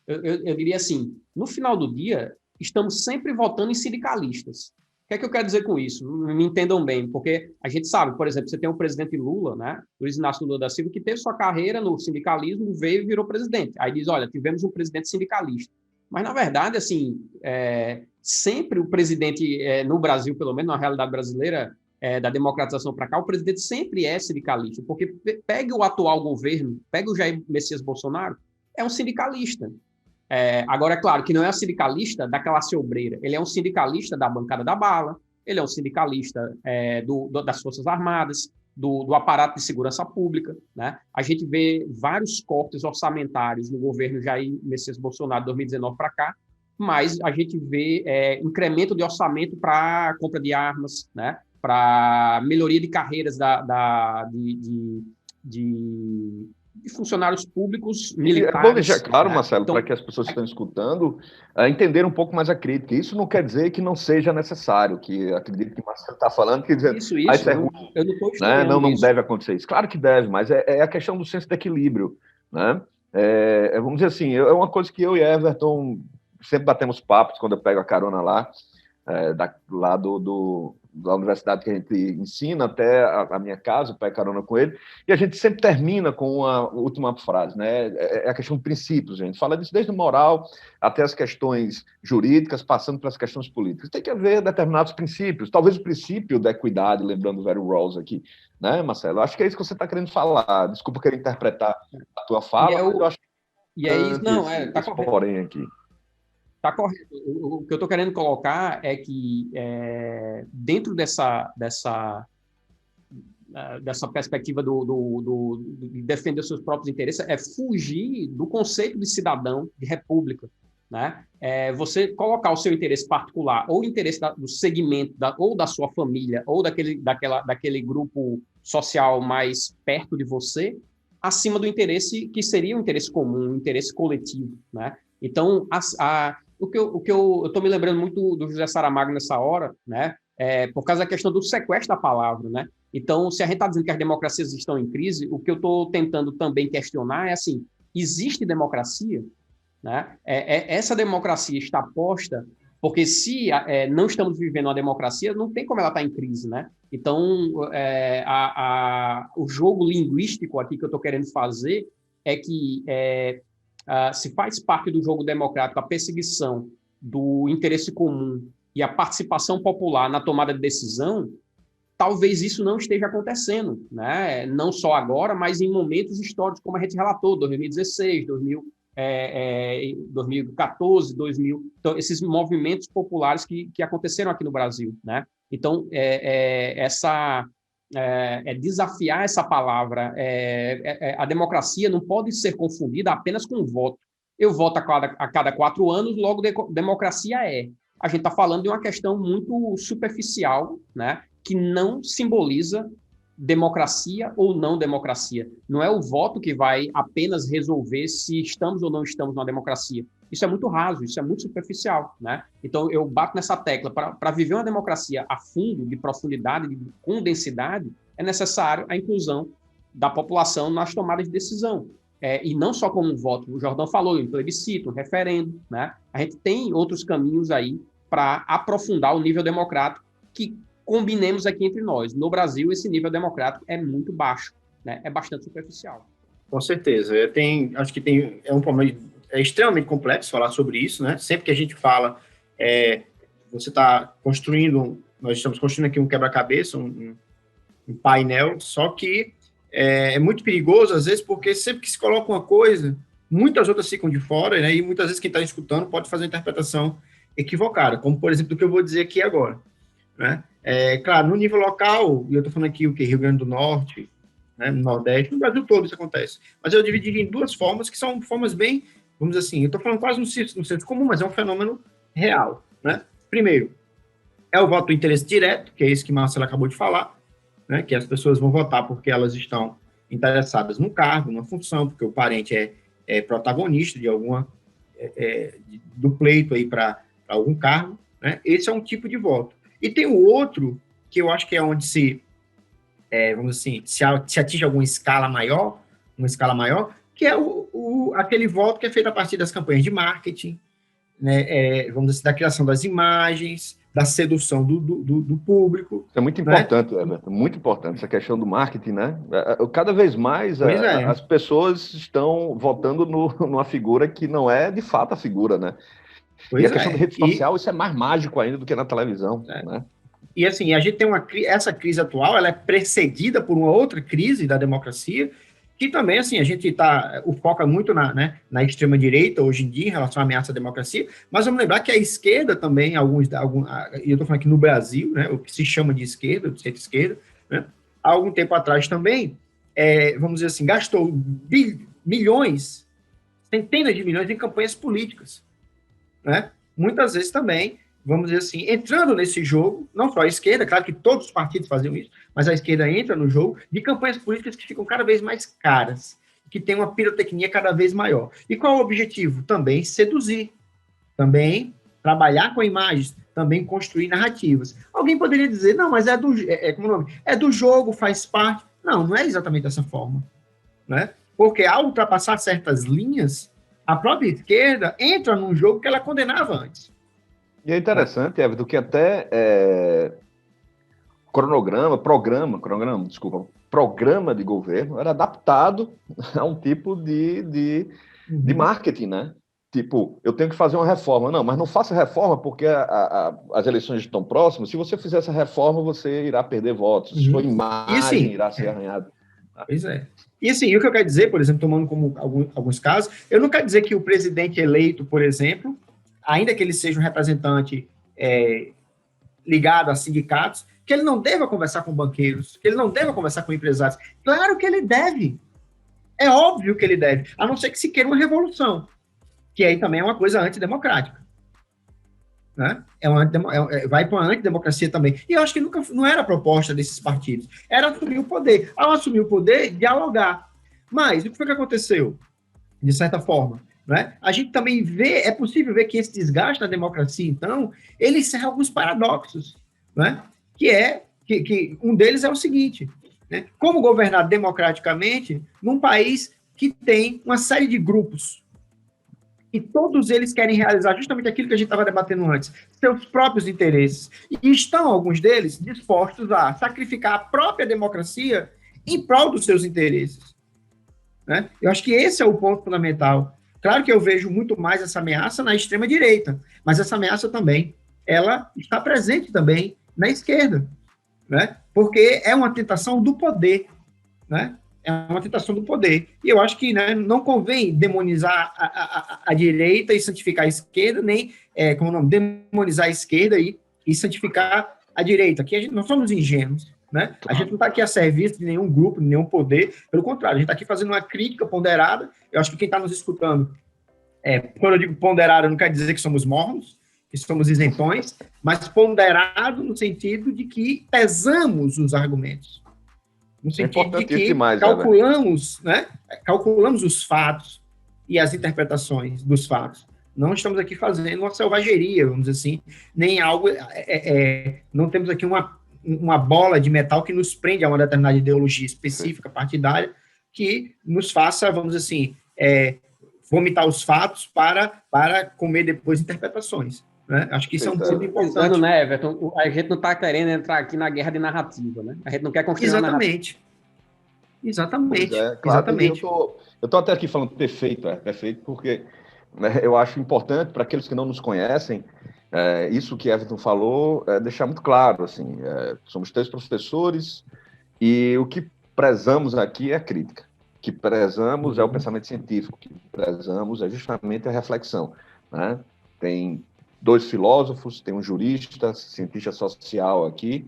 Eu diria assim, no final do dia, estamos sempre votando em sindicalistas. O que é que eu quero dizer com isso? Me entendam bem, porque a gente sabe, por exemplo, você tem o presidente Lula, né? Luiz Inácio Lula da Silva, que teve sua carreira no sindicalismo, veio e virou presidente. Aí diz, olha, tivemos um presidente sindicalista. Mas, na verdade, assim, sempre o presidente, no Brasil, pelo menos na realidade brasileira, da democratização para cá, o presidente sempre é sindicalista, porque pega o atual governo, pega o Jair Messias Bolsonaro, é um sindicalista. Agora, é claro que não é um sindicalista da classe obreira, ele é um sindicalista da bancada da bala, ele é um sindicalista das Forças Armadas, do aparato de segurança pública, né? A gente vê vários cortes orçamentários no governo Jair Messias Bolsonaro de 2019 para cá, mas a gente vê incremento de orçamento para compra de armas, né? Para melhoria de carreiras de funcionários públicos militares.
É bom deixar claro,
né?
Marcelo, para que as pessoas que estão escutando entenderem um pouco mais a crítica. Isso não quer dizer que não seja necessário, que acredito que o Marcelo está falando, que dizer,
isso
isso é ruim,
eu não estou
né? Não
isso.
deve acontecer isso. Claro que deve, mas é a questão do senso de equilíbrio, né? Vamos dizer assim, é uma coisa que eu e Everton sempre batemos papos quando eu pego a carona lá, lá da universidade que a gente ensina até a minha casa, eu pego carona com ele, e a gente sempre termina com a última frase, né? É a questão de princípios, a gente fala disso desde o moral até as questões jurídicas, passando pelas questões políticas. Tem que haver determinados princípios, talvez o princípio da equidade, lembrando o Very Rawls aqui, né, Marcelo? Acho que é isso que você está querendo falar. Desculpa querer interpretar a tua fala, mas eu acho
que é isso, não, tá
correto. Porém aqui.
Está correto. O que eu estou querendo colocar é que, dentro dessa perspectiva de defender seus próprios interesses, é fugir do conceito de cidadão, de república. Né? Você colocar o seu interesse particular, ou o interesse do segmento, ou da sua família, ou daquele grupo social mais perto de você, acima do interesse que seria um interesse comum, um interesse coletivo. Né? Então, o que eu estou me lembrando muito do José Saramago nessa hora, né? Por causa da questão do sequestro da palavra, né? Então, se a gente está dizendo que as democracias estão em crise, o que eu estou tentando também questionar é assim: existe democracia? Né? Essa democracia está posta porque se não estamos vivendo uma democracia, não tem como ela estar em crise, né? Então, o jogo linguístico aqui que eu estou querendo fazer é que se faz parte do jogo democrático a perseguição do interesse comum e a participação popular na tomada de decisão, talvez isso não esteja acontecendo, né? Não só agora, mas em momentos históricos, como a gente relatou, 2016, 2014, 2000, então, esses movimentos populares que aconteceram aqui no Brasil, né? Então, desafiar essa palavra. A democracia não pode ser confundida apenas com o voto. Eu voto a cada 4 anos, logo democracia é. A gente está falando de uma questão muito superficial, né, que não simboliza democracia ou não democracia. Não é o voto que vai apenas resolver se estamos ou não estamos numa democracia. Isso é muito raso, isso é muito superficial, né? Então, eu bato nessa tecla. Para viver uma democracia a fundo, de profundidade, com densidade, é necessário a inclusão da população nas tomadas de decisão. E não só como um voto. O Jordão falou, um plebiscito, um referendo, né? A gente tem outros caminhos aí para aprofundar o nível democrático que combinemos aqui entre nós. No Brasil, esse nível democrático é muito baixo, né? É bastante superficial.
Com certeza. Acho que é um problema extremamente complexo falar sobre isso, né? Sempre que a gente fala, você está construindo, nós estamos construindo aqui um quebra-cabeça, um painel, só que é muito perigoso, às vezes, porque sempre que se coloca uma coisa, muitas outras ficam de fora, né? E muitas vezes quem está escutando pode fazer uma interpretação equivocada, como, por exemplo, o que eu vou dizer aqui agora, né? Claro, no nível local, e eu estou falando aqui Rio Grande do Norte, né, no Nordeste, no Brasil todo isso acontece, mas eu dividi em 2 formas, que são formas bem, vamos dizer assim, eu estou falando quase no senso comum, mas é um fenômeno real, né? Primeiro, é o voto do interesse direto, que é esse que Marcelo acabou de falar, né, que as pessoas vão votar porque elas estão interessadas no cargo, numa função, porque o parente é protagonista de do pleito aí para algum cargo, né? Esse é um tipo de voto. E tem o outro, que eu acho que é onde vamos assim, se atinge alguma escala maior, que é aquele voto que é feito a partir das campanhas de marketing, né, vamos dizer, da criação das imagens, da sedução do público.
Isso é muito importante, né? Everton, muito importante, essa questão do marketing, né? Cada vez mais as pessoas estão votando numa figura que não é, de fato, a figura, né? E a questão da rede social, isso é mais mágico ainda do que na televisão, né?
E assim, a gente tem essa crise atual, ela é precedida por uma outra crise da democracia, que também, assim, a gente foca muito na extrema-direita, hoje em dia, em relação à ameaça à democracia, mas vamos lembrar que a esquerda também, e eu estou falando aqui no Brasil, né, o que se chama de esquerda, de centro-esquerda, né, há algum tempo atrás também, vamos dizer assim, gastou milhões, centenas de milhões em campanhas políticas, né, muitas vezes também, vamos dizer assim, entrando nesse jogo, não só a esquerda, claro que todos os partidos faziam isso, mas a esquerda entra no jogo de campanhas políticas que ficam cada vez mais caras, que tem uma pirotecnia cada vez maior. E qual é o objetivo? Também seduzir, também trabalhar com imagens, também construir narrativas. Alguém poderia dizer, não, mas é do jogo, faz parte. Não, não é exatamente dessa forma, né? Porque ao ultrapassar certas linhas, a própria esquerda entra num jogo que ela condenava antes.
E é interessante, Everton, que até programa de governo era adaptado a um tipo de marketing, né? Tipo, eu tenho que fazer uma reforma. Não, mas não faça reforma porque as eleições estão próximas. Se você fizer essa reforma, você irá perder votos. Sua imagem irá ser arranhada.
Pois é. E assim, o que eu quero dizer, por exemplo, tomando como alguns casos, eu não quero dizer que o presidente eleito, por exemplo, ainda que ele seja um representante ligado a sindicatos, que ele não deva conversar com banqueiros, que ele não deva conversar com empresários. Claro que ele deve. É óbvio que ele deve, a não ser que se queira uma revolução, que aí também é uma coisa antidemocrática. Né? Vai para uma antidemocracia também. E eu acho que não era a proposta desses partidos. Era assumir o poder. Ao assumir o poder, dialogar. Mas o que foi que aconteceu? De certa forma, né? A gente também é possível ver que esse desgaste da democracia, então, ele encerra alguns paradoxos, né? Que um deles é o seguinte, né? Como governar democraticamente num país que tem uma série de grupos e todos eles querem realizar justamente aquilo que a gente estava debatendo antes, seus próprios interesses, e estão, alguns deles, dispostos a sacrificar a própria democracia em prol dos seus interesses, né? Eu acho que esse é o ponto fundamental. Claro que eu vejo muito mais essa ameaça na extrema-direita, mas essa ameaça também, ela está presente também na esquerda, né? Porque é uma tentação do poder, né? É uma tentação do poder. E eu acho que, né, não convém demonizar a direita e santificar a esquerda, nem demonizar a esquerda e santificar a direita. Aqui nós somos ingênuos, né? A gente não está aqui a serviço de nenhum grupo, de nenhum poder, pelo contrário, a gente está aqui fazendo uma crítica ponderada. Eu acho que quem está nos escutando, quando eu digo ponderado, não quer dizer que somos mornos, que somos isentões, mas ponderado no sentido de que pesamos os argumentos, no sentido de que calculamos, né? Calculamos os fatos e as interpretações dos fatos. Não estamos aqui fazendo uma selvageria, vamos dizer assim, nem algo, não temos aqui uma bola de metal que nos prende a uma determinada ideologia específica, partidária, que nos faça, vamos dizer assim, vomitar os fatos para comer depois interpretações. Né? Acho que isso é um ponto importante.
Né, Everton? A gente não está querendo entrar aqui na guerra de narrativa, né? A gente não quer construir uma narrativa.
Exatamente.
Claro,
exatamente.
Eu estou até aqui falando perfeito, porque, né, eu acho importante para aqueles que não nos conhecem, isso que Everton falou, deixar muito claro, assim, somos 3 professores e o que prezamos aqui é a crítica, o que prezamos é o pensamento científico, o que prezamos é justamente a reflexão, né? Tem 2 filósofos, tem um jurista, cientista social aqui,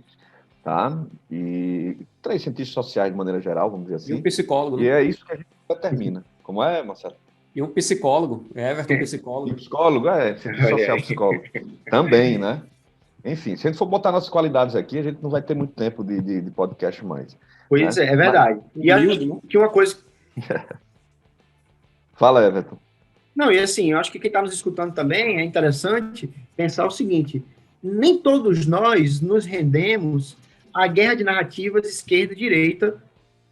tá? E 3 cientistas sociais de maneira geral, vamos dizer assim.
E um psicólogo.
E é isso que a gente determina. Como é, Marcelo?
E um psicólogo, Everton, psicólogo.
E psicólogo, cientista social, psicólogo. Também, né? Enfim, se a gente for botar nossas qualidades aqui, a gente não vai ter muito tempo de podcast mais.
Pois né? É verdade. Mas, e acho que uma coisa...
Fala, Everton.
Não, e assim, eu acho que quem está nos escutando também é interessante pensar o seguinte, nem todos nós nos rendemos a guerra de narrativas esquerda e direita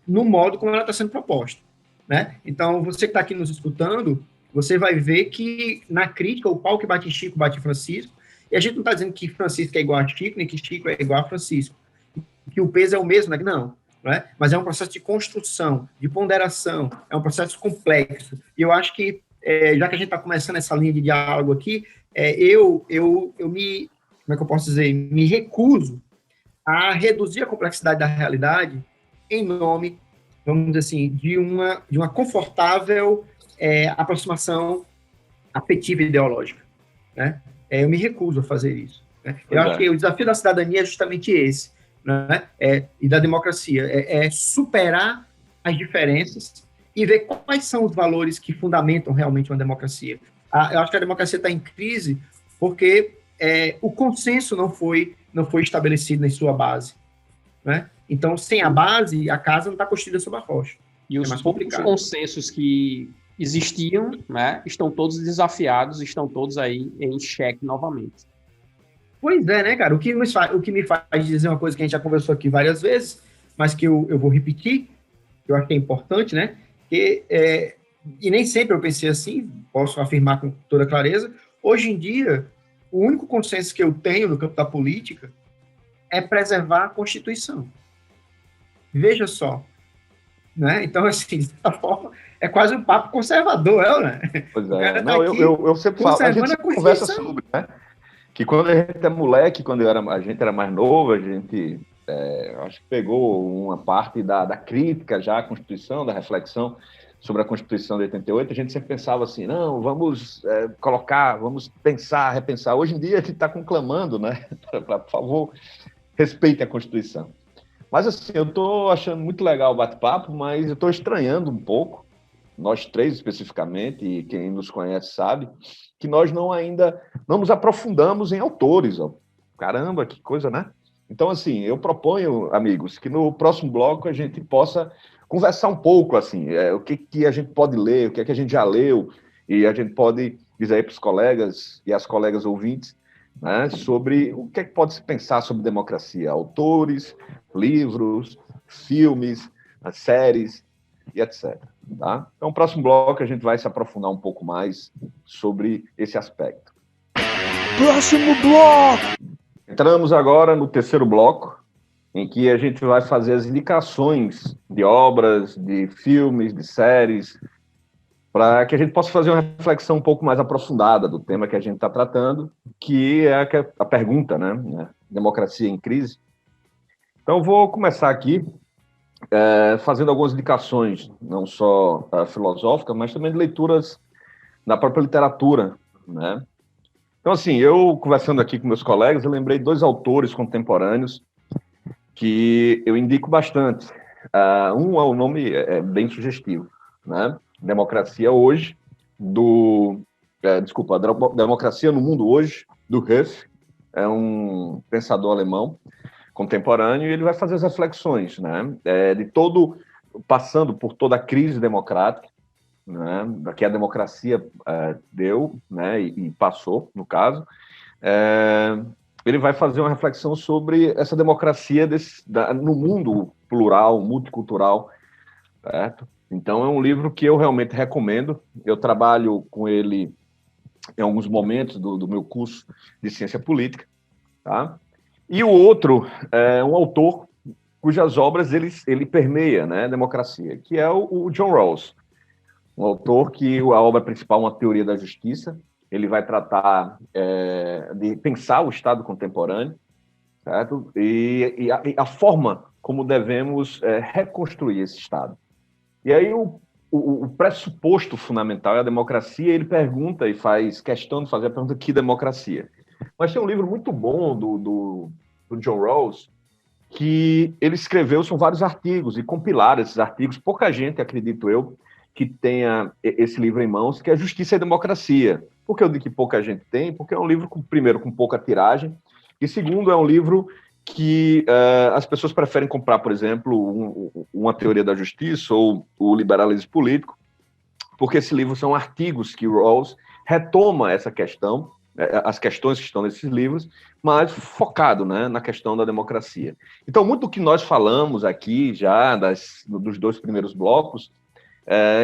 no modo como ela está sendo proposta, né? Então, você que está aqui nos escutando, você vai ver que na crítica, o pau que bate em Chico, bate em Francisco, e a gente não está dizendo que Francisco é igual a Chico, nem que Chico é igual a Francisco, que o peso é o mesmo, né? Não, né? Mas é um processo de construção, de ponderação, é um processo complexo. E eu acho que, já que a gente está começando essa linha de diálogo aqui, eu me, como é que eu posso dizer, me recuso a reduzir a complexidade da realidade em nome, vamos dizer assim, de uma confortável aproximação afetiva e ideológica, né? Eu me recuso a fazer isso, né? Eu acho que o desafio da cidadania é justamente esse, né? E da democracia, é superar as diferenças e ver quais são os valores que fundamentam realmente uma democracia. Eu acho que a democracia está em crise porque o consenso não foi estabelecido em sua base, né? Então, sem a base, a casa não está construída sobre a rocha.
E os poucos consensos que existiam, né, estão todos desafiados, estão todos aí em xeque novamente.
Pois é, né, cara? O que me faz dizer uma coisa que a gente já conversou aqui várias vezes, mas que eu vou repetir, que eu acho que é importante, né? E nem sempre eu pensei assim, posso afirmar com toda clareza. Hoje em dia, o único consenso que eu tenho no campo da política é preservar a Constituição. Veja só, né? Então, assim, de certa forma, é quase um papo conservador, né?
Pois é. Não, eu sempre falo, a gente conversa sobre, né? Que quando a gente é moleque, quando a gente era mais novo, a gente acho que pegou uma parte da crítica já à Constituição, da reflexão sobre a Constituição de 88, a gente sempre pensava assim, não, vamos vamos pensar, repensar. Hoje em dia a gente está conclamando, né? Por favor, respeitem a Constituição. Mas assim, eu estou achando muito legal o bate-papo, mas eu estou estranhando um pouco, nós três especificamente, e quem nos conhece sabe, que nós ainda não nos aprofundamos em autores. Ó. Caramba, que coisa, né? Então, assim, eu proponho, amigos, que no próximo bloco a gente possa conversar um pouco, assim, o que a gente pode ler, o que a gente já leu, e a gente pode dizer aí para os colegas e as colegas ouvintes, né, sobre o que pode se pensar sobre democracia, autores, livros, filmes, séries e etc. Tá? Então, no próximo bloco a gente vai se aprofundar um pouco mais sobre esse aspecto.
Próximo bloco!
Entramos agora no terceiro bloco, em que a gente vai fazer as indicações de obras, de filmes, de séries, para que a gente possa fazer uma reflexão um pouco mais aprofundada do tema que a gente está tratando, que é a pergunta, né? Democracia em crise. Então, vou começar aqui fazendo algumas indicações, não só filosóficas, mas também de leituras na própria literatura, né? Então, assim, eu conversando aqui com meus colegas, eu lembrei de 2 autores contemporâneos que eu indico bastante. O nome é bem sugestivo, né? Democracia Hoje, Democracia no Mundo Hoje, do Hess, é um pensador alemão contemporâneo, e ele vai fazer as reflexões, né? Passando por toda a crise democrática, né? Que a democracia deu, né? E passou, no caso. Ele vai fazer uma reflexão sobre essa democracia no mundo plural, multicultural, certo? Então, é um livro que eu realmente recomendo. Eu trabalho com ele em alguns momentos do meu curso de ciência política, tá? E o outro é um autor cujas obras ele permeia, né, a democracia, que é o John Rawls, um autor que a obra principal é uma teoria da justiça. Ele vai tratar de pensar o Estado contemporâneo, certo? E a forma como devemos reconstruir esse Estado. E aí o pressuposto fundamental é a democracia. Ele pergunta e faz questão de fazer a pergunta: que democracia? Mas tem um livro muito bom do John Rawls que ele escreveu, são vários artigos, e compilaram esses artigos. Pouca gente, acredito eu, que tenha esse livro em mãos, que é Justiça e Democracia. Por que eu digo que pouca gente tem? Porque é um livro, primeiro, com pouca tiragem, e segundo, é um livro que as pessoas preferem comprar, por exemplo, uma Teoria da Justiça ou o Liberalismo Político, porque esse livro são artigos que Rawls retoma essa questão, as questões que estão nesses livros, mas focado, né, na questão da democracia. Então, muito do que nós falamos aqui já dos 2 primeiros blocos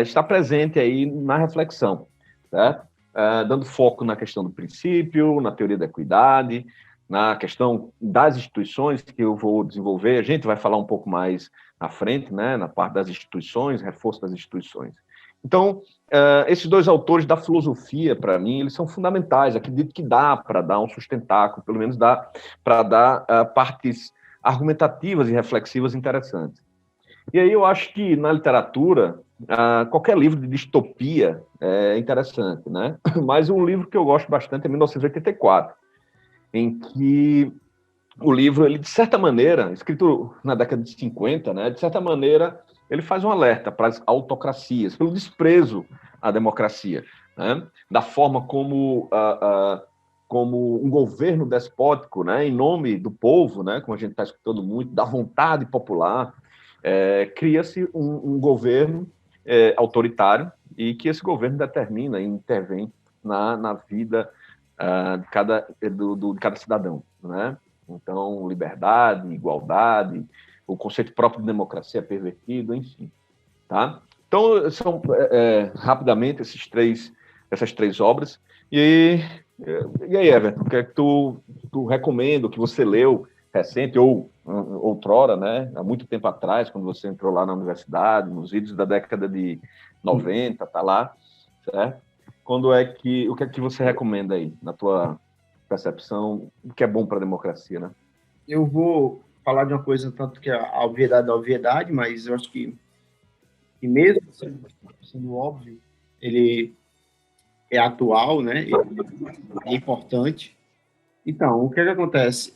está presente aí na reflexão, certo? Dando foco na questão do princípio, na teoria da equidade, na questão das instituições, que eu vou desenvolver. A gente vai falar um pouco mais à frente, né, na parte das instituições, reforço das instituições. Então, esses 2 autores da filosofia, para mim, eles são fundamentais. Acredito que dá para dar um sustentáculo, pelo menos dá para dar partes argumentativas e reflexivas interessantes. E aí eu acho que na literatura, qualquer livro de distopia é interessante, né? Mas um livro que eu gosto bastante é 1984, em que o livro, ele, de certa maneira, escrito na década de 50, né, de certa maneira, ele faz um alerta para as autocracias, pelo desprezo à democracia, né, da forma como um governo despótico, né, em nome do povo, né, como a gente está escutando muito, da vontade popular, cria-se um governo autoritário e que esse governo determina e intervém na vida de cada cidadão, né? Então, liberdade, igualdade, o conceito próprio de democracia é pervertido, enfim, tá? Então, são rapidamente essas três obras. E aí, Everton, o que é que tu recomenda, o que você leu recente, ou outrora, né? Há muito tempo atrás, quando você entrou lá na universidade, nos vídeos da década de 90, tá lá, certo? O que é que você recomenda aí, na tua percepção, o que é bom para a democracia, né?
Eu vou falar de uma coisa, tanto que a obviedade da obviedade, mas eu acho que mesmo sendo óbvio, ele é atual, né? Ele é importante. Então, o que acontece?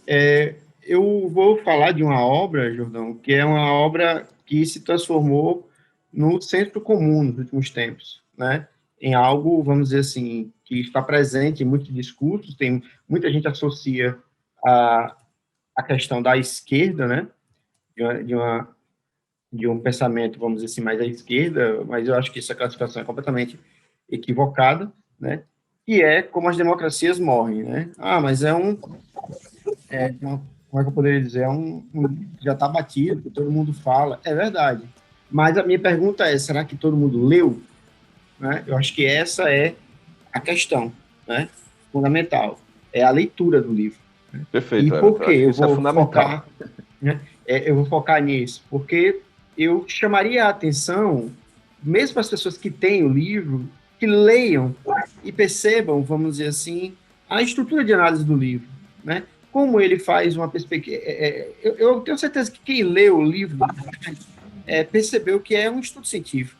Eu vou falar de uma obra, Jordão, que é uma obra que se transformou no senso comum nos últimos tempos, né? Em algo, vamos dizer assim, que está presente em muitos discursos, muita gente associa a questão da esquerda, né? De um pensamento, vamos dizer assim, mais à esquerda, mas eu acho que essa classificação é completamente equivocada, né? E é como as democracias morrem, né? Mas como é que eu poderia dizer? Já está batido, que todo mundo fala. É verdade. Mas a minha pergunta é, será que todo mundo leu? Né? Eu acho que essa é a questão, né? Fundamental. É a leitura do livro.
Perfeito.
E por que eu vou
focar,
né? Eu vou focar nisso? Porque eu chamaria a atenção, mesmo para as pessoas que têm o livro, que leiam e percebam, vamos dizer assim, a estrutura de análise do livro, né? Como ele faz uma perspectiva... Eu tenho certeza que quem leu o livro percebeu que é um estudo científico.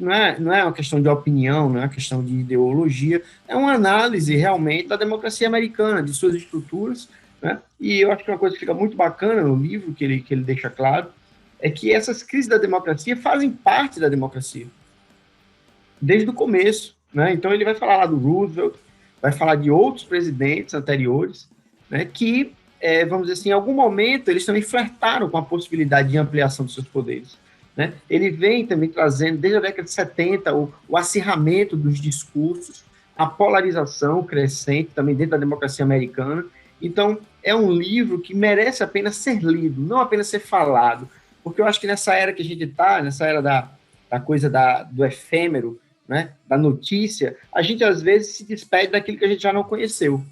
Não é uma questão de opinião, não é uma questão de ideologia, é uma análise realmente da democracia americana, de suas estruturas, né? E eu acho que uma coisa que fica muito bacana no livro, que ele deixa claro, é que essas crises da democracia fazem parte da democracia, desde o começo, né? Então ele vai falar lá do Roosevelt, vai falar de outros presidentes anteriores, né, que, vamos dizer assim, em algum momento eles também flertaram com a possibilidade de ampliação dos seus poderes, né? Ele vem também trazendo, desde a década de 70, o acirramento dos discursos, a polarização crescente também dentro da democracia americana. Então, é um livro que merece apenas ser lido, não apenas ser falado, porque eu acho que nessa era que a gente está, nessa era da coisa do efêmero, né, da notícia, a gente às vezes se despede daquilo que a gente já não conheceu,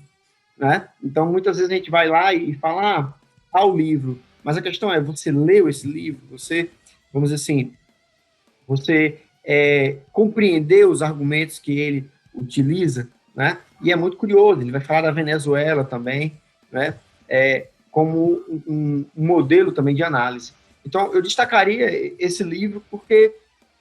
né? Então, muitas vezes a gente vai lá e fala, o livro, mas a questão é, você leu esse livro? Você, vamos dizer assim, você compreendeu os argumentos que ele utiliza, né? E é muito curioso, ele vai falar da Venezuela também, né? Como um modelo também de análise. Então, eu destacaria esse livro porque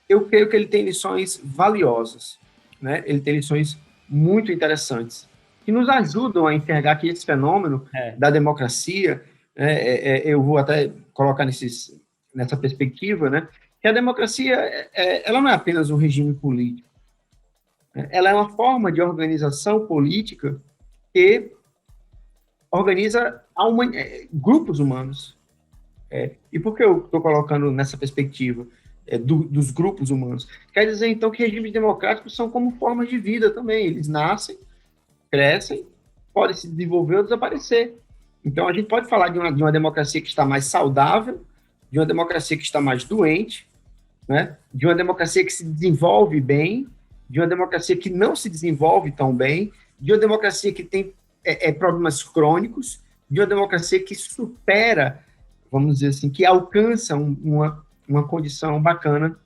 eu creio que ele tem lições valiosas, né? Ele tem lições muito interessantes, que nos ajudam a enxergar que esse fenômeno da democracia, eu vou até colocar nessa perspectiva, né? Que a democracia, ela não é apenas um regime político, ela é uma forma de organização política que organiza grupos humanos. E por que eu estou colocando nessa perspectiva dos grupos humanos? Quer dizer, então, que regimes democráticos são como formas de vida também. Eles nascem crescem, podem se desenvolver ou desaparecer. Então, a gente pode falar de uma democracia que está mais saudável, de uma democracia que está mais doente, né? De uma democracia que se desenvolve bem, de uma democracia que não se desenvolve tão bem, de uma democracia que tem problemas crônicos, de uma democracia que supera, vamos dizer assim, que alcança uma condição bacana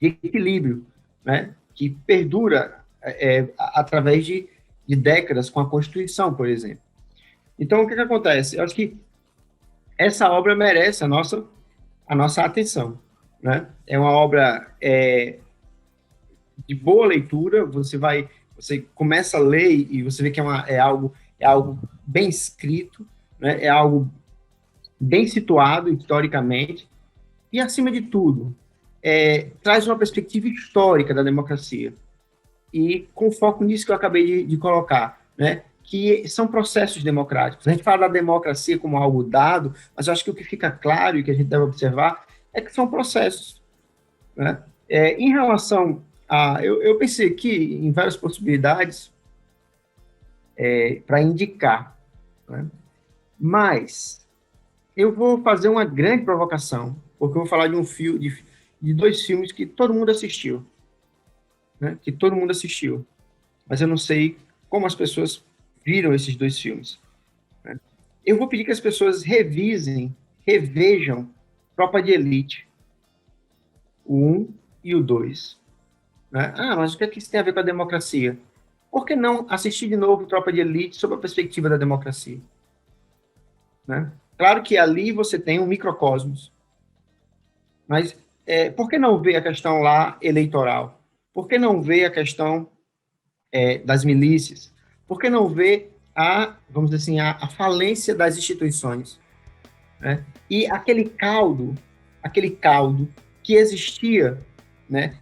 de equilíbrio, né? Que perdura através de décadas com a Constituição, por exemplo. Então, o que acontece? Eu acho que essa obra merece a nossa atenção, né? É uma obra de boa leitura, você começa a ler e você vê que é algo bem escrito, né? É algo bem situado historicamente, e, acima de tudo, traz uma perspectiva histórica da democracia, e com foco nisso que eu acabei de colocar, né? Que são processos democráticos. A gente fala da democracia como algo dado, mas eu acho que o que fica claro e que a gente deve observar é que são processos, né? Em relação a... Eu pensei aqui em várias possibilidades para indicar, né? Mas eu vou fazer uma grande provocação, porque eu vou falar de um filme, de 2 filmes que todo mundo assistiu, né? Que todo mundo assistiu, mas eu não sei como as pessoas viram esses 2 filmes, né? Eu vou pedir que as pessoas revejam Tropa de Elite, o 1 e o 2. Né? Mas o que isso tem a ver com a democracia? Por que não assistir de novo Tropa de Elite sob a perspectiva da democracia? Né? Claro que ali você tem um microcosmos, mas por que não ver a questão lá eleitoral? Por que não ver a questão das milícias? Por que não ver vamos dizer assim, a falência das instituições? Né? E aquele caldo que existia, né?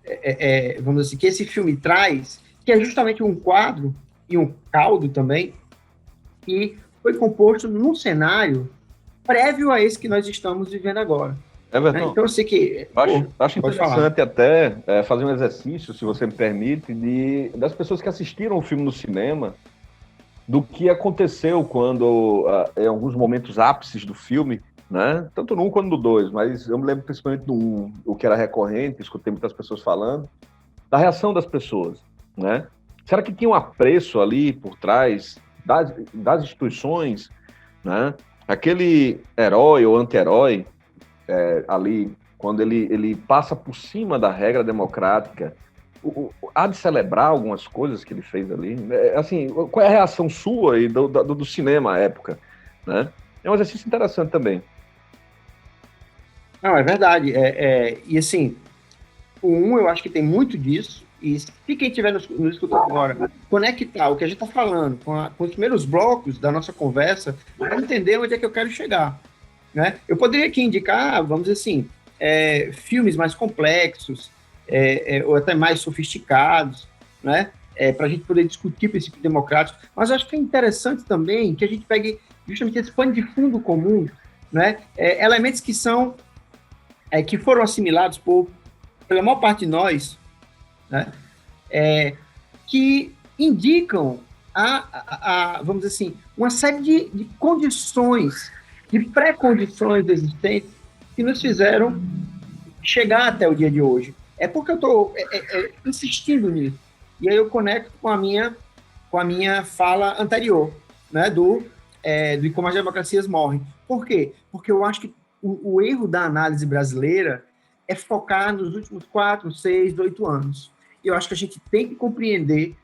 Vamos dizer assim, que esse filme traz, que é justamente um quadro e um caldo também, que foi composto num cenário prévio a esse que nós estamos vivendo agora.
Everton,
então eu sei que...
acho interessante até fazer um exercício, se você me permite, das pessoas que assistiram o filme no cinema, do que aconteceu quando, em alguns momentos ápices do filme, né? Tanto no 1 quanto no 2, mas eu me lembro principalmente do 1, o que era recorrente, escutei muitas pessoas falando, da reação das pessoas, né? Será que tinha um apreço ali por trás das instituições, né? Aquele herói ou anti-herói, ali, quando ele passa por cima da regra democrática, há de celebrar algumas coisas que ele fez ali? Assim, qual é a reação sua e do cinema à época, né? É um exercício interessante também.
Não, é verdade. E assim, o 1 eu acho que tem muito disso, e se quem estiver nos escutando agora conectar o que a gente está falando com os primeiros blocos da nossa conversa, vai entender onde é que eu quero chegar, né? Eu poderia aqui indicar, vamos dizer assim, filmes mais complexos, ou até mais sofisticados, né? Para a gente poder discutir princípios democráticos, mas eu acho que é interessante também que a gente pegue justamente esse pano de fundo comum, né? Elementos que que foram assimilados pela maior parte de nós, né? Que indicam vamos dizer assim, uma série de condições, de pré-condições existentes que nos fizeram chegar até o dia de hoje. É porque eu estou insistindo nisso. E aí eu conecto com a minha fala anterior, né, do como as democracias morrem. Por quê? Porque eu acho que o erro da análise brasileira é focar nos últimos 4, 6, 8 anos. E eu acho que a gente tem que compreender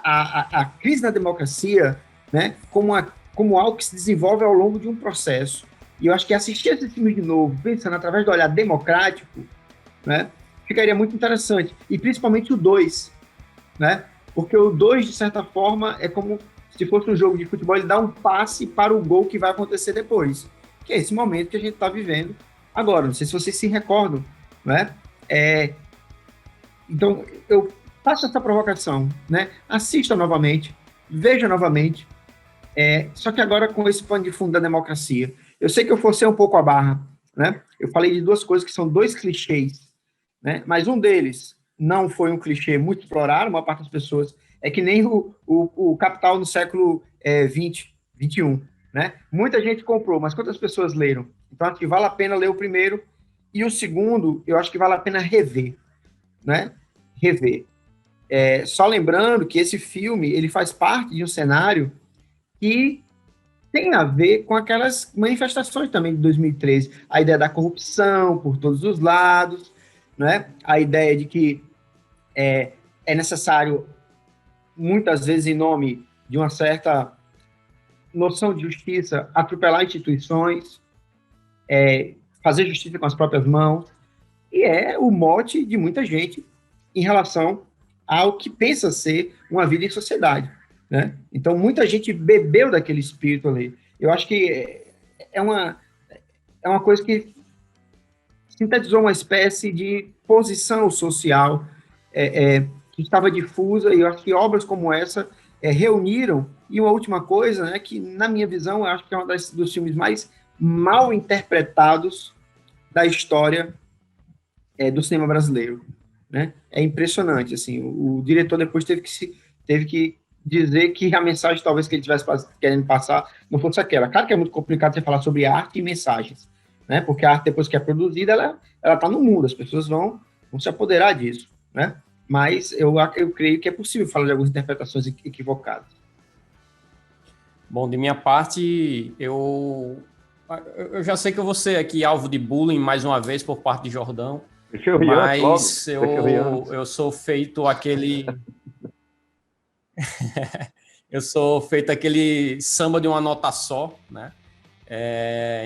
a crise da democracia, né, como algo que se desenvolve ao longo de um processo. E eu acho que assistir esse filme de novo, pensando através do olhar democrático, né, ficaria muito interessante. E principalmente o 2, né? Porque o 2, de certa forma, é como se fosse um jogo de futebol, ele dá um passe para o gol que vai acontecer depois. Que é esse momento que a gente está vivendo agora. Não sei se vocês se recordam, né? Então, eu faço essa provocação, né? Assista novamente, veja novamente, só que agora com esse pano de fundo da democracia. Eu sei que eu forcei um pouco a barra, né? Eu falei de 2 coisas que são 2 clichês, né? Mas um deles não foi um clichê muito explorado, a maior parte das pessoas É que nem o Capital no século XX, XXI, né? Muita gente comprou, mas quantas pessoas leram? Então, acho que vale a pena ler o primeiro, e o segundo, eu acho que vale a pena rever, né? Rever. Só lembrando que esse filme, ele faz parte de um cenário que tem a ver com aquelas manifestações também de 2013, a ideia da corrupção por todos os lados, né? A ideia de que é necessário, muitas vezes em nome de uma certa noção de justiça, atropelar instituições, fazer justiça com as próprias mãos, e é o mote de muita gente em relação ao que pensa ser uma vida em sociedade, né? Então, muita gente bebeu daquele espírito ali. Eu acho que é uma coisa que sintetizou uma espécie de posição social que estava difusa, e eu acho que obras como essa reuniram. E uma última coisa, né, que, na minha visão, eu acho que é um dos filmes mais mal interpretados da história do cinema brasileiro, né? É impressionante, assim, o diretor depois teve que dizer que a mensagem talvez que ele estivesse querendo passar não fosse aquela. Claro que é muito complicado você falar sobre arte e mensagens, né? Porque a arte, depois que é produzida, ela está no mundo, as pessoas vão se apoderar disso, né? Mas eu creio que é possível falar de algumas interpretações equivocadas.
Bom, de minha parte, eu já sei que eu vou ser aqui alvo de bullying mais uma vez por parte de Jordão, mas eu sou feito aquele... eu sou feito aquele samba de uma nota só, né?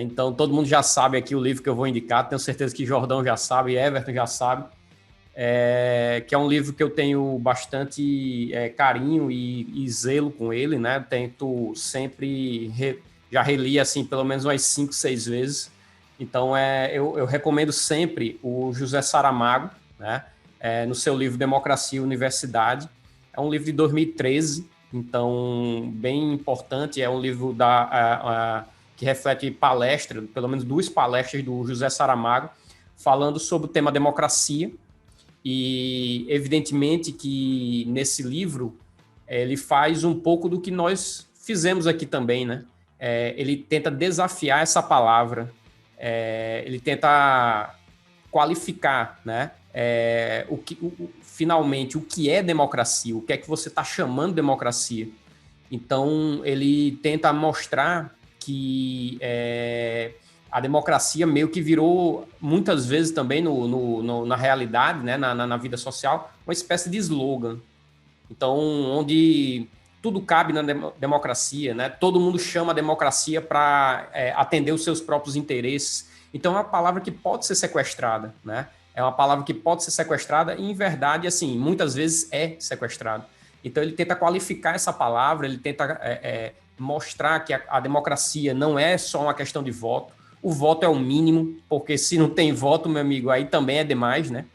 Então, todo mundo já sabe aqui o livro que eu vou indicar, tenho certeza que Jordão já sabe, Everton já sabe, que é um livro que eu tenho bastante carinho e zelo com ele, né? Tento sempre, já reli assim, pelo menos umas 5, 6 vezes. Então, eu recomendo sempre o José Saramago, né? No seu livro Democracia e Universidade. É um livro de 2013, então, bem importante. É um livro que reflete palestra, pelo menos 2 palestras do José Saramago, falando sobre o tema democracia. E, evidentemente, que nesse livro ele faz um pouco do que nós fizemos aqui também, né? Ele tenta desafiar essa palavra, ele tenta qualificar, né? Finalmente, o que é democracia, o que é que você está chamando de democracia. Então, ele tenta mostrar que a democracia meio que virou, muitas vezes também na realidade, né, na vida social, uma espécie de slogan. Então, onde tudo cabe na democracia, né? Todo mundo chama a democracia para atender os seus próprios interesses. Então, é uma palavra que pode ser sequestrada, né? É uma palavra que pode ser sequestrada e, em verdade, assim, muitas vezes é sequestrada. Então, ele tenta qualificar essa palavra, ele tenta mostrar que a democracia não é só uma questão de voto. O voto é o mínimo, porque se não tem voto, meu amigo, aí também é demais, né?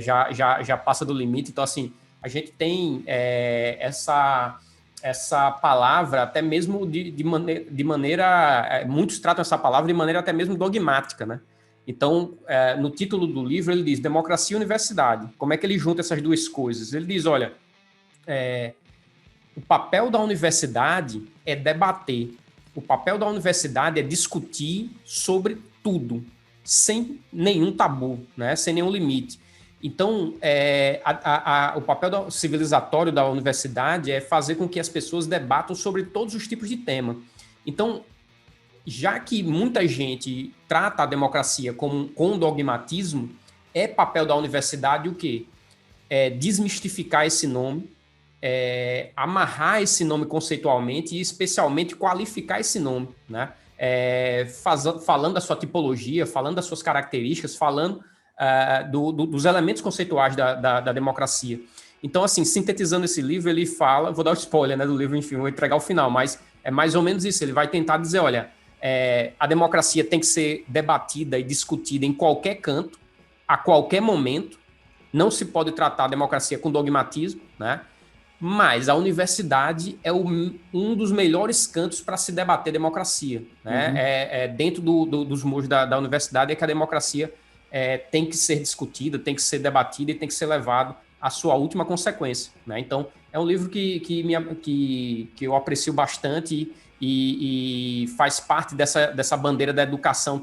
Já passa do limite. Então, assim, a gente tem essa palavra até mesmo de maneira... muitos tratam essa palavra de maneira até mesmo dogmática, né? Então, no título do livro, ele diz Democracia e Universidade. Como é que ele junta essas duas coisas? Ele diz, olha, o papel da universidade é debater. O papel da universidade é discutir sobre tudo, sem nenhum tabu, né? Sem nenhum limite. Então, o papel civilizatório da universidade é fazer com que as pessoas debatam sobre todos os tipos de tema. Então, já que muita gente trata a democracia com dogmatismo, é papel da universidade o quê? Desmistificar esse nome, amarrar esse nome conceitualmente e, especialmente, qualificar esse nome, né? Falando da sua tipologia, falando das suas características, falando dos elementos conceituais da democracia. Então, assim, sintetizando esse livro, ele fala... Vou dar o spoiler, né, do livro, enfim, vou entregar o final, mas é mais ou menos isso. Ele vai tentar dizer, olha, a democracia tem que ser debatida e discutida em qualquer canto, a qualquer momento. Não se pode tratar a democracia com dogmatismo, né? Mas a universidade é um dos melhores cantos para se debater democracia, né? Uhum. Dentro dos muros da universidade é que a democracia tem que ser discutida, tem que ser debatida e tem que ser levado a sua última consequência, né? Então, é um livro que eu aprecio bastante e faz parte dessa bandeira da educação,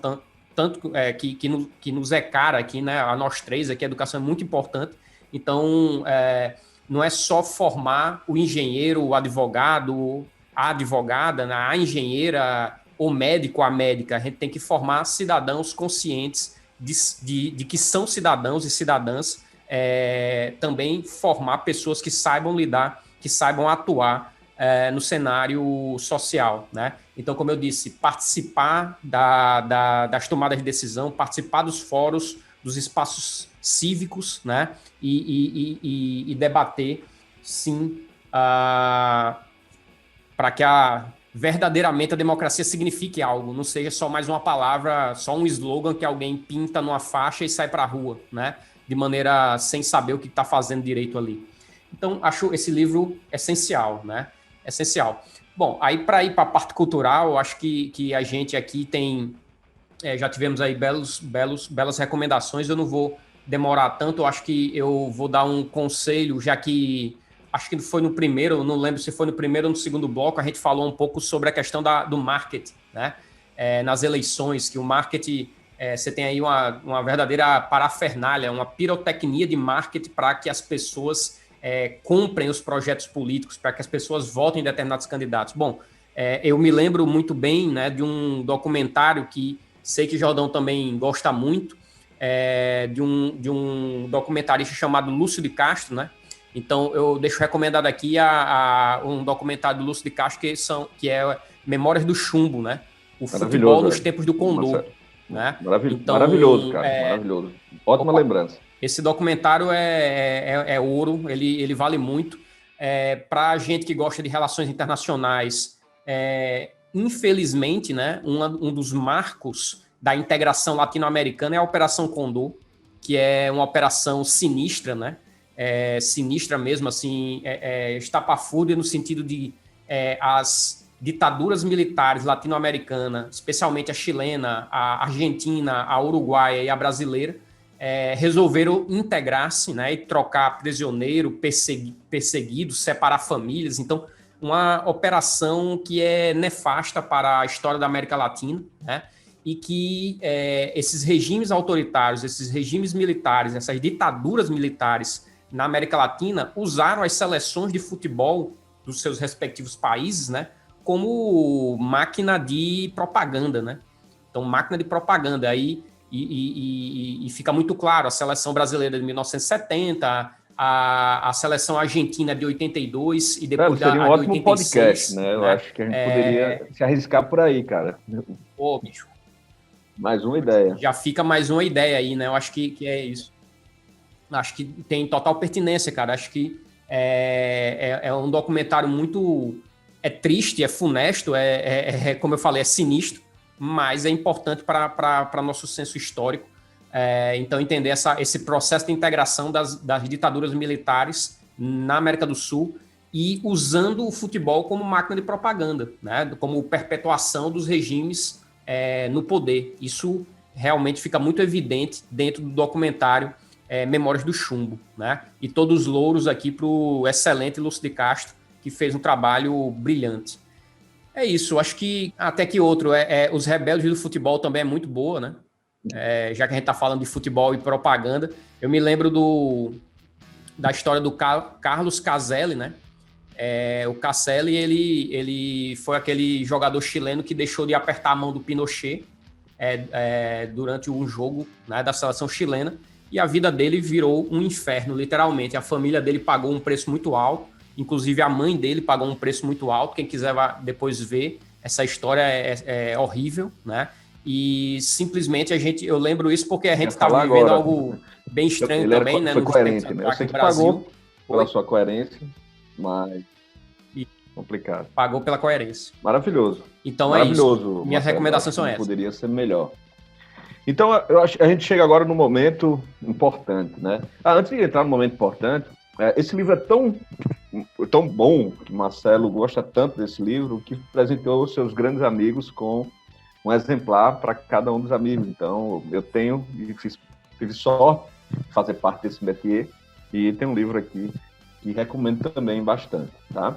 tanto que nos é cara aqui, né? A nós três aqui, a educação é muito importante. Então, não é só formar o engenheiro, o advogado, a advogada, né? A engenheira, o médico, a médica. A gente tem que formar cidadãos conscientes de que são cidadãos e cidadãs, também formar pessoas que saibam lidar, que saibam atuar no cenário social, né? Então, como eu disse, participar das tomadas de decisão, participar dos fóruns, dos espaços cívicos, né? E debater, sim, para que verdadeiramente a democracia signifique algo, não seja só mais uma palavra, só um slogan que alguém pinta numa faixa e sai para a rua, né? De maneira sem saber o que está fazendo direito ali. Então, acho esse livro essencial, né? Essencial. Bom, aí para ir para a parte cultural, acho que a gente aqui tem... já tivemos aí belas recomendações, eu não vou demorar tanto, eu acho que eu vou dar um conselho, já que acho que foi no primeiro, não lembro se foi no primeiro ou no segundo bloco, a gente falou um pouco sobre a questão do marketing, né? Nas eleições, que o marketing, você tem aí uma verdadeira parafernália, uma pirotecnia de marketing para que as pessoas comprem os projetos políticos, para que as pessoas votem em determinados candidatos. Bom, eu me lembro muito bem, né, de um documentário que sei que Jordão também gosta muito, de um documentarista chamado Lúcio de Castro, né? Então, eu deixo recomendado aqui um documentário do Lúcio de Castro que é Memórias do Chumbo, né? O futebol nos tempos do Condor. Né?
Então, maravilhoso, cara. Maravilhoso. Ótima lembrança.
Esse documentário é ouro, ele vale muito. Para a gente que gosta de relações internacionais, infelizmente, né, um dos marcos da integração latino-americana é a Operação Condor, que é uma operação sinistra, né? Sinistra mesmo, assim, estapafúrdia no sentido de as ditaduras militares latino-americanas, especialmente a chilena, a argentina, a uruguaia e a brasileira, resolveram integrar-se, né, e trocar prisioneiro, perseguidos, separar famílias. Então, uma operação que é nefasta para a história da América Latina, né, e que esses regimes autoritários, esses regimes militares, essas ditaduras militares na América Latina usaram as seleções de futebol dos seus respectivos países, né, como máquina de propaganda, né? Então, máquina de propaganda. Aí, e fica muito claro, a seleção brasileira de 1970, a seleção argentina de 82 e depois
seria um
de
ótimo
86.
Podcast, né? Eu acho que a gente poderia se arriscar por aí, cara.
Pô, bicho.
Mais uma ideia.
Já fica mais uma ideia aí, né? Eu acho que é isso. Acho que tem total pertinência, cara. Acho que é um documentário muito... É triste, é funesto, como eu falei, é sinistro, mas é importante para nosso senso histórico. Então, entender esse processo de integração das ditaduras militares na América do Sul e usando o futebol como máquina de propaganda, né? Como perpetuação dos regimes no poder. Isso realmente fica muito evidente dentro do documentário Memórias do Chumbo, né? E todos os louros aqui para o excelente Lúcio de Castro, que fez um trabalho brilhante. É isso, acho que até que outro, Os Rebeldes do Futebol também é muito boa, né? Já que a gente está falando de futebol e propaganda, eu me lembro da história do Carlos Caselli, né? O Caselli, ele foi aquele jogador chileno que deixou de apertar a mão do Pinochet durante um jogo, né, da seleção chilena, e a vida dele virou um inferno, literalmente. A família dele pagou um preço muito alto, inclusive a mãe dele pagou um preço muito alto. Quem quiser depois ver, essa história é horrível, né? E simplesmente eu lembro isso porque a gente estava vivendo algo bem estranho também, né?
Foi coerente, né? Eu sei que pagou pela sua coerência, mas complicado.
Pagou pela coerência.
Maravilhoso.
Então
maravilhoso,
é isso. Minhas recomendações são essas.
Poderia ser melhor. Então, eu acho que a gente chega agora no momento importante, né? Antes de entrar no momento importante, esse livro é tão bom, que Marcelo gosta tanto desse livro, que presenteou os seus grandes amigos com um exemplar para cada um dos amigos. Então, eu tive sorte de fazer parte desse métier E tem um livro aqui que recomendo também bastante, tá?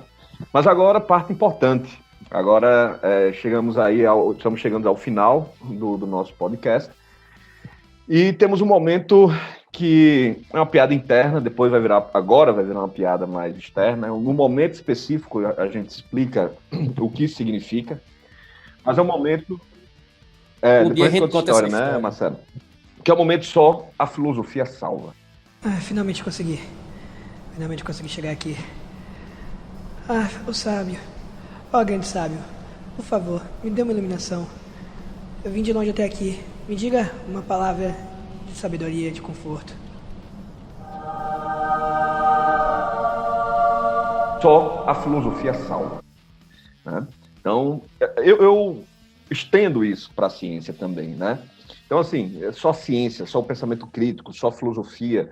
Mas agora, parte importante. Agora, estamos chegando ao final do nosso podcast. E temos um momento que é uma piada interna, agora vai virar uma piada mais externa. No momento específico, a gente explica o que isso significa. Mas é um momento... depois a gente conta essa história, né, Marcelo? Que é o momento só a filosofia salva.
Finalmente consegui. Finalmente consegui chegar aqui. O sábio. Grande sábio. Por favor, me dê uma iluminação. Eu vim de longe até aqui. Me diga uma palavra de sabedoria, de conforto.
Só a filosofia salva. Né? Então, eu estendo isso para a ciência também, né? Então, assim, só ciência, só o pensamento crítico, só filosofia,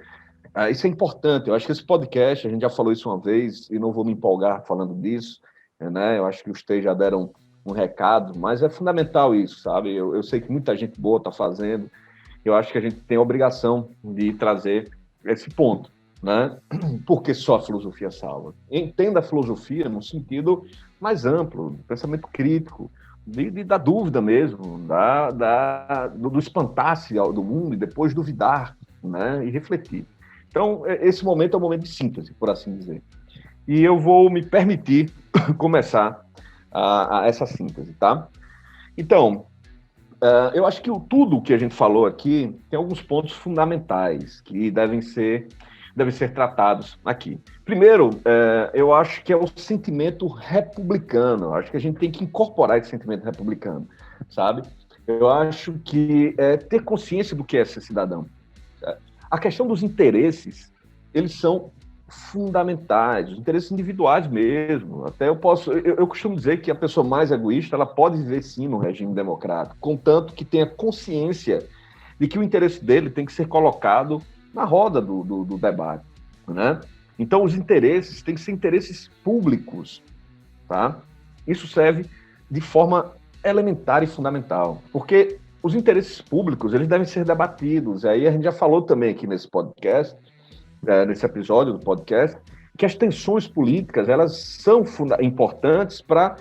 isso é importante. Eu acho que esse podcast, a gente já falou isso uma vez, e não vou me empolgar falando disso, né? Eu acho que os três já deram um recado, mas é fundamental isso, sabe? Eu sei que muita gente boa está fazendo, eu acho que a gente tem a obrigação de trazer esse ponto, né? Porque só a filosofia salva. Entenda a filosofia no sentido mais amplo, pensamento crítico, da dúvida mesmo, do espantar-se do mundo e depois duvidar, né? E refletir. Então, esse momento é um momento de síntese, por assim dizer. E eu vou me permitir começar a essa síntese, tá? Então, eu acho que tudo que a gente falou aqui tem alguns pontos fundamentais que devem ser tratados aqui. Primeiro, eu acho que é o sentimento republicano. Eu acho que a gente tem que incorporar esse sentimento republicano, sabe? Eu acho que ter consciência do que é ser cidadão. A questão dos interesses, eles são fundamentais, os interesses individuais mesmo. Até eu costumo dizer que a pessoa mais egoísta, ela pode viver sim no regime democrático, contanto que tenha consciência de que o interesse dele tem que ser colocado na roda do debate, né? Então, os interesses têm que ser interesses públicos, tá? Isso serve de forma elementar e fundamental, porque os interesses públicos, eles devem ser debatidos. Aí a gente já falou também aqui nesse podcast, nesse episódio do podcast, que as tensões políticas, elas são importantes para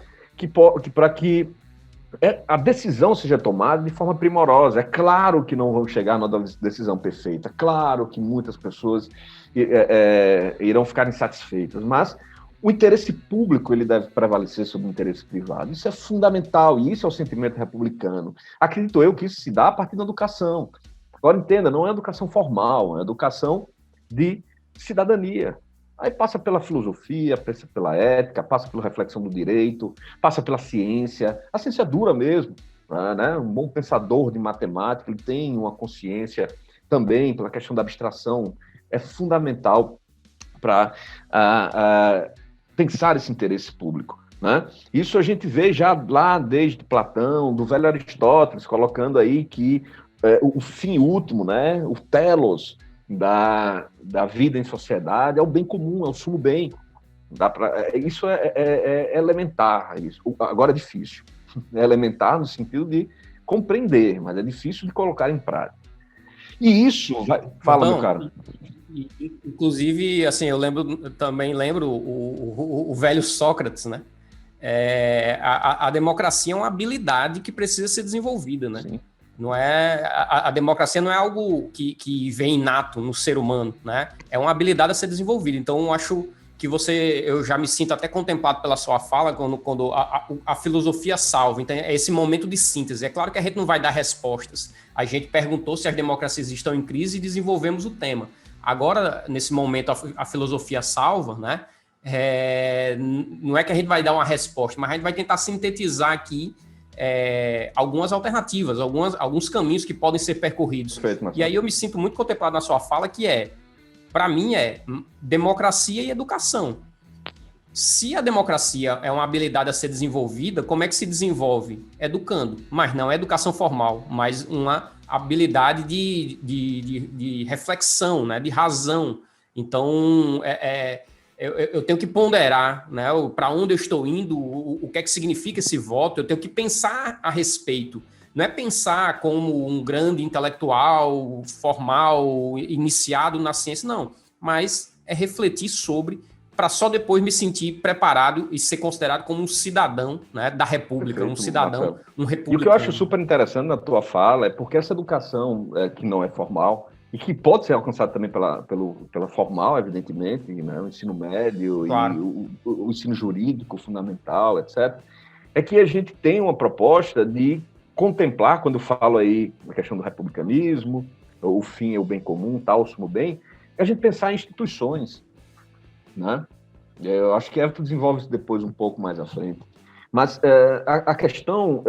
que a decisão seja tomada de forma primorosa. É claro que não vão chegar numa decisão perfeita, é claro que muitas pessoas irão ficar insatisfeitas, mas o interesse público ele deve prevalecer sobre o interesse privado. Isso é fundamental, e isso é o sentimento republicano. Acredito eu que isso se dá a partir da educação. Agora, entenda, não é educação formal, é educação de cidadania. Aí passa pela filosofia, passa pela ética, passa pela reflexão do direito, passa pela ciência. A ciência é dura mesmo, né? Um bom pensador de matemática, ele tem uma consciência também pela questão da abstração, é fundamental para pensar esse interesse público, né? Isso a gente vê já lá desde Platão, do velho Aristóteles, colocando aí que o fim último, né? O telos da vida em sociedade é o bem comum, é o sumo bem. Isso é elementar. Isso. Agora é difícil. É elementar no sentido de compreender, mas é difícil de colocar em prática. E isso vai... Fala, então, meu cara.
Inclusive, assim, eu também lembro o velho Sócrates, né? A democracia é uma habilidade que precisa ser desenvolvida, né? Sim. Não é, a democracia não é algo que vem inato no ser humano, né? É uma habilidade a ser desenvolvida. Então, eu acho que eu já me sinto até contemplado pela sua fala quando a filosofia salva. Então, é esse momento de síntese. É claro que a gente não vai dar respostas. A gente perguntou se as democracias estão em crise e desenvolvemos o tema. Agora, nesse momento, a filosofia salva, né? Não é que a gente vai dar uma resposta, mas a gente vai tentar sintetizar aqui algumas alternativas, alguns caminhos que podem ser percorridos. Perfeito, e aí eu me sinto muito contemplado na sua fala, que para mim, democracia e educação. Se a democracia é uma habilidade a ser desenvolvida, como é que se desenvolve? Educando, mas não é educação formal, mas uma habilidade de reflexão, né, de razão. Então, eu tenho que ponderar, né, para onde eu estou indo, o que é que significa esse voto, eu tenho que pensar a respeito. Não é pensar como um grande intelectual formal, iniciado na ciência, não. mas é refletir sobre, para só depois me sentir preparado e ser considerado como um cidadão, né, da República,
Perfeito,
um cidadão,
Marcelo.
um
E o que eu
republicano.
acho super interessante na tua fala é porque essa educação que não é formal e que pode ser alcançada também pela formal, evidentemente, né, o ensino médio
Claro.
e o ensino jurídico fundamental, etc., é que a gente tem uma proposta de contemplar, quando eu falo aí na questão do republicanismo, o fim é o bem comum, tal, o sumo bem, é a gente pensar em instituições, né? Eu acho que Everton desenvolve isso depois um pouco mais à frente. Mas a questão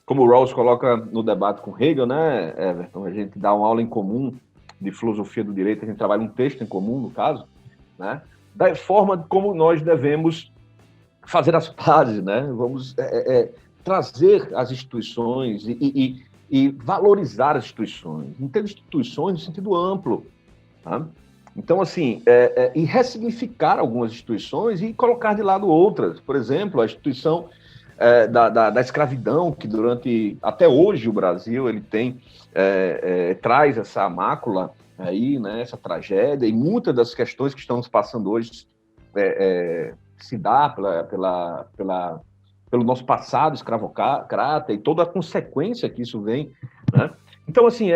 como o Rawls coloca no debate com Hegel, né, Everton, a gente dá uma aula em comum de filosofia do direito, a gente trabalha um texto em comum, no caso, né, da forma como nós devemos fazer as pazes, né? Vamos trazer as instituições e valorizar as instituições, entender instituições no sentido amplo, tá? Então, assim, e ressignificar algumas instituições e colocar de lado outras. Por exemplo, a instituição da escravidão, que até hoje o Brasil ele traz essa mácula aí, né, essa tragédia, e muitas das questões que estamos passando hoje se dá pelo nosso passado escravocrata e toda a consequência que isso vem, né? Então, assim,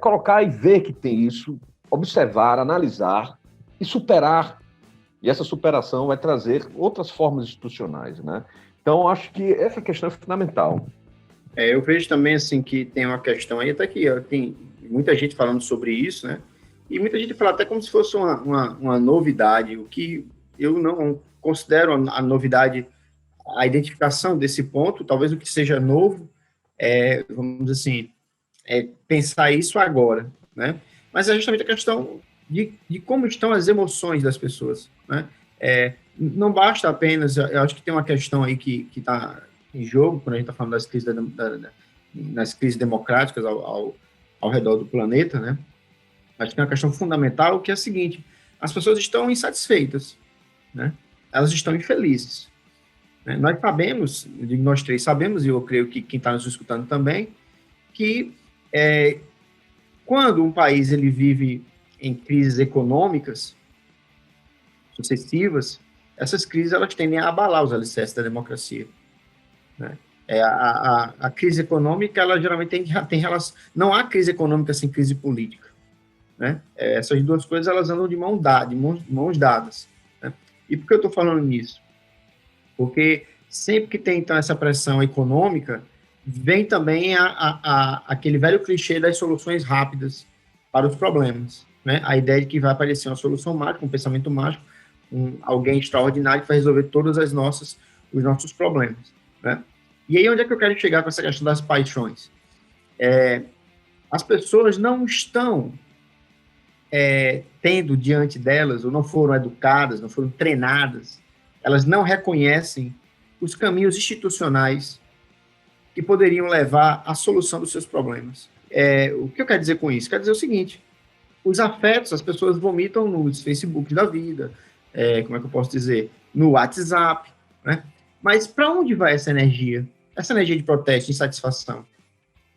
colocar e ver que tem isso, observar, analisar e superar. E essa superação vai trazer outras formas institucionais, né? Então, acho que essa questão é fundamental.
Eu vejo também, assim, que tem uma questão aí, até que tem muita gente falando sobre isso, né? E muita gente fala até como se fosse uma novidade, o que eu não considero a novidade, a identificação desse ponto. Talvez o que seja novo vamos dizer assim, pensar isso agora, né? Mas é justamente a questão de como estão as emoções das pessoas, né? Não basta apenas, eu acho que tem uma questão aí que está em jogo, quando a gente está falando das crises, nas crises democráticas ao redor do planeta, né? Acho que tem uma questão fundamental, que é a seguinte: as pessoas estão insatisfeitas, né? Elas estão infelizes, né? Nós sabemos, eu digo nós três sabemos, e eu creio que quem está nos escutando também, que quando um país ele vive em crises econômicas sucessivas, essas crises elas tendem a abalar os alicerces da democracia, né? A crise econômica, ela geralmente tem relação. Não há crise econômica sem crise política, né? Essas duas coisas elas andam de mãos dadas, né? E por que eu estou falando nisso? Porque sempre que tem, então, essa pressão econômica, vem também aquele velho clichê das soluções rápidas para os problemas, né? A ideia de que vai aparecer uma solução mágica, um pensamento mágico, alguém extraordinário que vai resolver todos os nossos problemas, né? E aí, onde é que eu quero chegar com essa questão das paixões? As pessoas não estão tendo diante delas, ou não foram educadas, não foram treinadas, elas não reconhecem os caminhos institucionais que poderiam levar à solução dos seus problemas. O que eu quero dizer com isso? Quero dizer o seguinte: os afetos, as pessoas vomitam nos Facebook da vida, como é que eu posso dizer? No WhatsApp, né? Mas para onde vai essa energia? Essa energia de protesto, de insatisfação?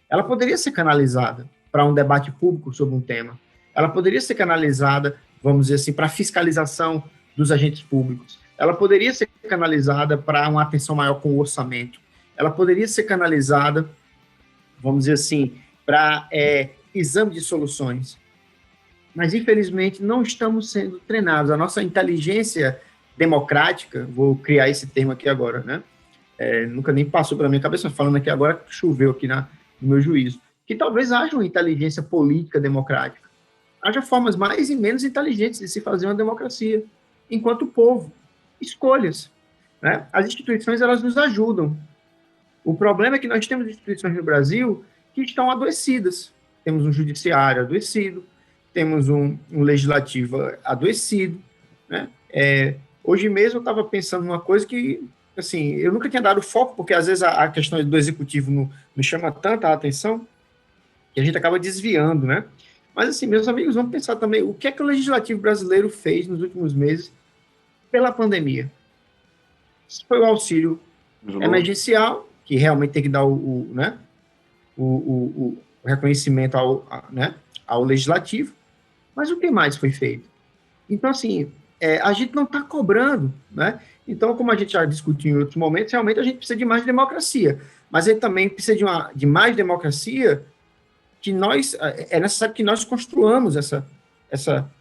Ela poderia ser canalizada para um debate público sobre um tema. Ela poderia ser canalizada, vamos dizer assim, para a fiscalização dos agentes públicos. Ela poderia ser canalizada para uma atenção maior com o orçamento. Ela poderia ser canalizada, vamos dizer assim, para exame de soluções. Mas, infelizmente, não estamos sendo treinados. A nossa inteligência democrática, vou criar esse termo aqui agora, né? Nunca nem passou pela minha cabeça, falando aqui agora, choveu aqui no meu juízo, que talvez haja uma inteligência política democrática. Haja formas mais e menos inteligentes de se fazer uma democracia, enquanto povo. Escolhas, né? As instituições, elas nos ajudam. O problema é que nós temos instituições no Brasil que estão adoecidas. Temos um judiciário adoecido, temos um legislativo adoecido, né? Hoje mesmo eu estava pensando numa coisa que, assim, eu nunca tinha dado foco, porque às vezes a questão do executivo não chama tanta atenção, que a gente acaba desviando, né? Mas, assim, meus amigos, vamos pensar também o que é que o legislativo brasileiro fez nos últimos meses pela pandemia. Isso foi o auxílio emergencial, que realmente tem que dar o reconhecimento ao legislativo, Mas o que mais foi feito? Então, assim, a gente não está cobrando, né? Então, como a gente já discutiu em outros momentos, realmente a gente precisa de mais democracia. Mas a gente também precisa de mais democracia que é necessário que nós construamos essa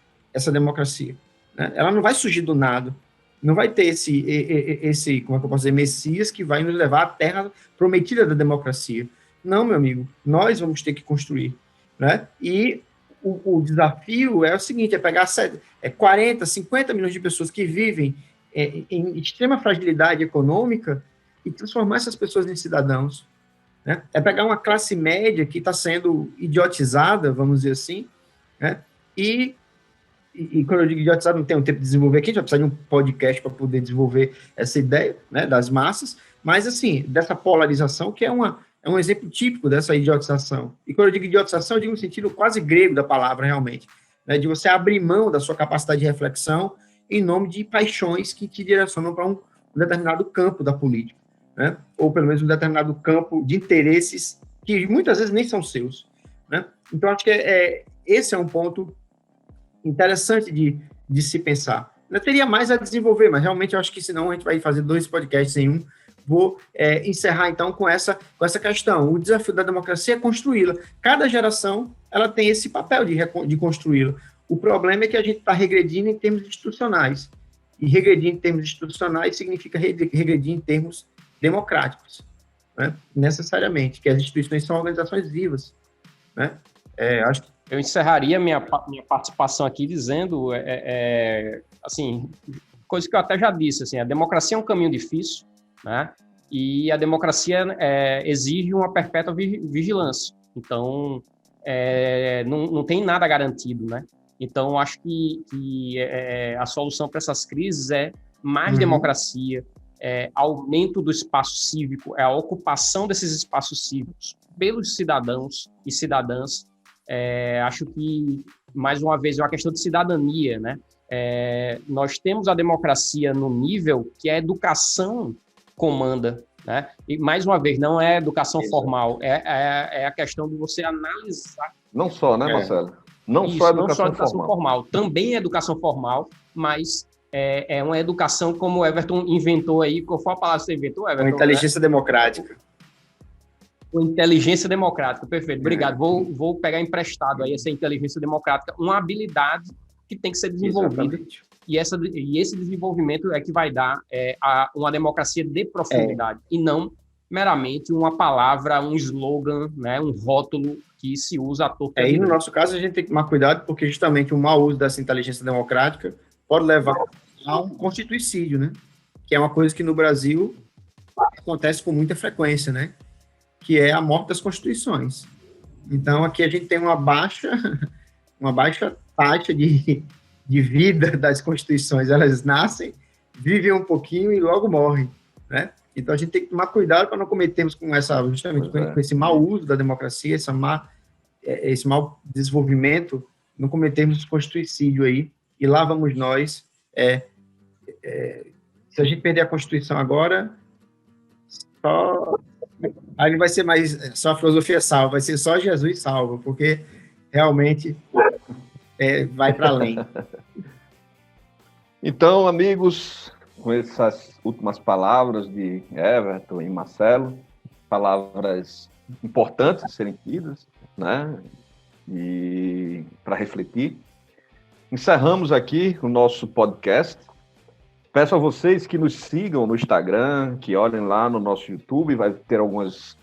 democracia. Né? Ela não vai surgir do nada. Não vai ter esse, como é que eu posso dizer, Messias que vai nos levar à terra prometida da democracia. Não, meu amigo, nós vamos ter que construir. Né? E o desafio é o seguinte, é pegar 40, 50 milhões de pessoas que vivem em extrema fragilidade econômica e transformar essas pessoas em cidadãos. Né? É pegar uma classe média que está sendo idiotizada, vamos dizer assim, né? E quando eu digo idiotizado, não tem um tempo de desenvolver aqui, a gente vai precisar de um podcast para poder desenvolver essa ideia, né, das massas, mas, assim, dessa polarização, que é um exemplo típico dessa idiotização. E quando eu digo idiotização, eu digo no sentido quase grego da palavra, realmente, né, de você abrir mão da sua capacidade de reflexão em nome de paixões que te direcionam para um determinado campo da política, né, ou pelo menos um determinado campo de interesses que muitas vezes nem são seus. Né? Então, acho que esse é um ponto interessante de se pensar. Eu teria mais a desenvolver, mas realmente eu acho que senão a gente vai fazer 2 podcasts em um. Vou encerrar, então, com essa questão. O desafio da democracia é construí-la. Cada geração ela tem esse papel de construí-la. O problema é que a gente está regredindo em termos institucionais. E regredir em termos institucionais significa regredir em termos democráticos, né? Necessariamente, que as instituições são organizações vivas. Né? Acho que
eu encerraria minha participação aqui dizendo, assim, coisa que eu até já disse, assim, a democracia é um caminho difícil, né? E a democracia exige uma perpétua vigilância. Então, não tem nada garantido, né? Então, acho que a solução para essas crises é mais democracia, aumento do espaço cívico, a ocupação desses espaços cívicos pelos cidadãos e cidadãs. Acho que, mais uma vez, é uma questão de cidadania, né? Nós temos a democracia no nível que a educação comanda, né? E, mais uma vez, não é educação formal, é a questão de você analisar.
Não só, né, Marcelo? Não só a educação formal.
Também é educação formal, mas é uma educação como o Everton inventou aí. Qual foi a palavra que você inventou, Everton?
Uma inteligência democrática.
Com inteligência democrática, perfeito, obrigado. Vou pegar emprestado aí essa inteligência democrática, uma habilidade que tem que ser desenvolvida. E esse desenvolvimento é que vai dar uma democracia de profundidade, e não meramente uma palavra, um slogan, né, um rótulo que se usa à torta.
E no nosso caso, a gente tem que tomar cuidado, porque justamente o mau uso dessa inteligência democrática pode levar a um constituicídio, né? Que é uma coisa que no Brasil acontece com muita frequência, né? Que é a morte das constituições. Então, aqui a gente tem uma baixa taxa de vida das constituições. Elas nascem, vivem um pouquinho e logo morrem, né? Então, a gente tem que tomar cuidado para não cometermos com esse mau uso da democracia, esse mau desenvolvimento, não cometermos constituicídio aí, e lá vamos nós. Se a gente perder a Constituição agora, aí não vai ser mais só a filosofia salva, vai ser só Jesus salva, porque realmente vai para além.
Então, amigos, com essas últimas palavras de Everton e Marcelo, palavras importantes de serem tidas, né? E para refletir, encerramos aqui o nosso podcast. Peço a vocês que nos sigam no Instagram, que olhem lá no nosso YouTube, vai ter algumas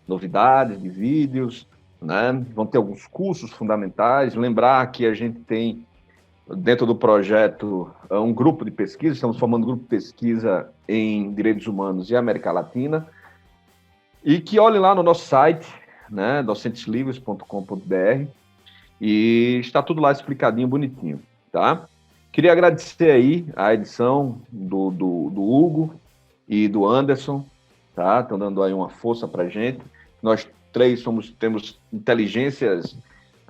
novidades de vídeos, né? Vão ter alguns cursos fundamentais. Lembrar que a gente tem, dentro do projeto, um grupo de pesquisa, estamos formando um grupo de pesquisa em direitos humanos e América Latina, e que olhem lá no nosso site, né, docenteslivres.com.br, e está tudo lá explicadinho, bonitinho, tá? Queria agradecer aí a edição do Hugo e do Anderson, tá? Estão dando aí uma força para a gente. Nós três temos inteligências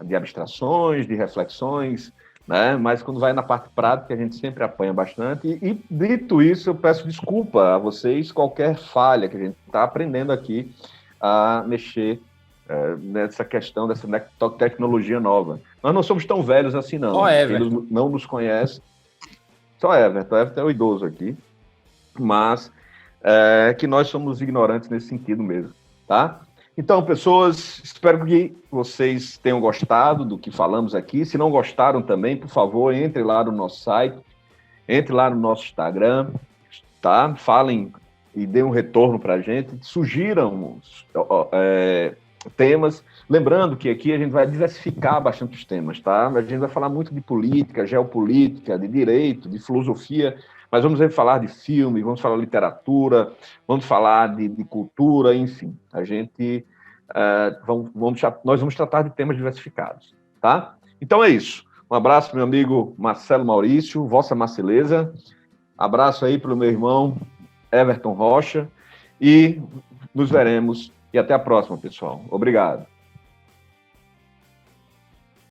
de abstrações, de reflexões, né? Mas quando vai na parte prática, a gente sempre apanha bastante. E dito isso, eu peço desculpa a vocês, qualquer falha que a gente está aprendendo aqui a mexer nessa questão dessa tecnologia nova. Nós não somos tão velhos assim, não.
Só Everton.
Quem não nos conhece, só Everton. Everton é o idoso aqui, mas que nós somos ignorantes nesse sentido mesmo, tá? Então, pessoas, espero que vocês tenham gostado do que falamos aqui. Se não gostaram também, por favor, entre lá no nosso site, entre lá no nosso Instagram, tá? Falem e dêem um retorno para a gente, sugiram temas. Lembrando que aqui a gente vai diversificar bastante os temas, tá? A gente vai falar muito de política, geopolítica, de direito, de filosofia, mas vamos falar de filme, vamos falar de literatura, vamos falar de cultura, enfim. A gente nós vamos tratar de temas diversificados, tá? Então é isso. Um abraço, meu amigo Marcelo Maurício, Vossa Marceleza. Abraço aí para o meu irmão Everton Rocha. E nos veremos. E até a próxima, pessoal. Obrigado.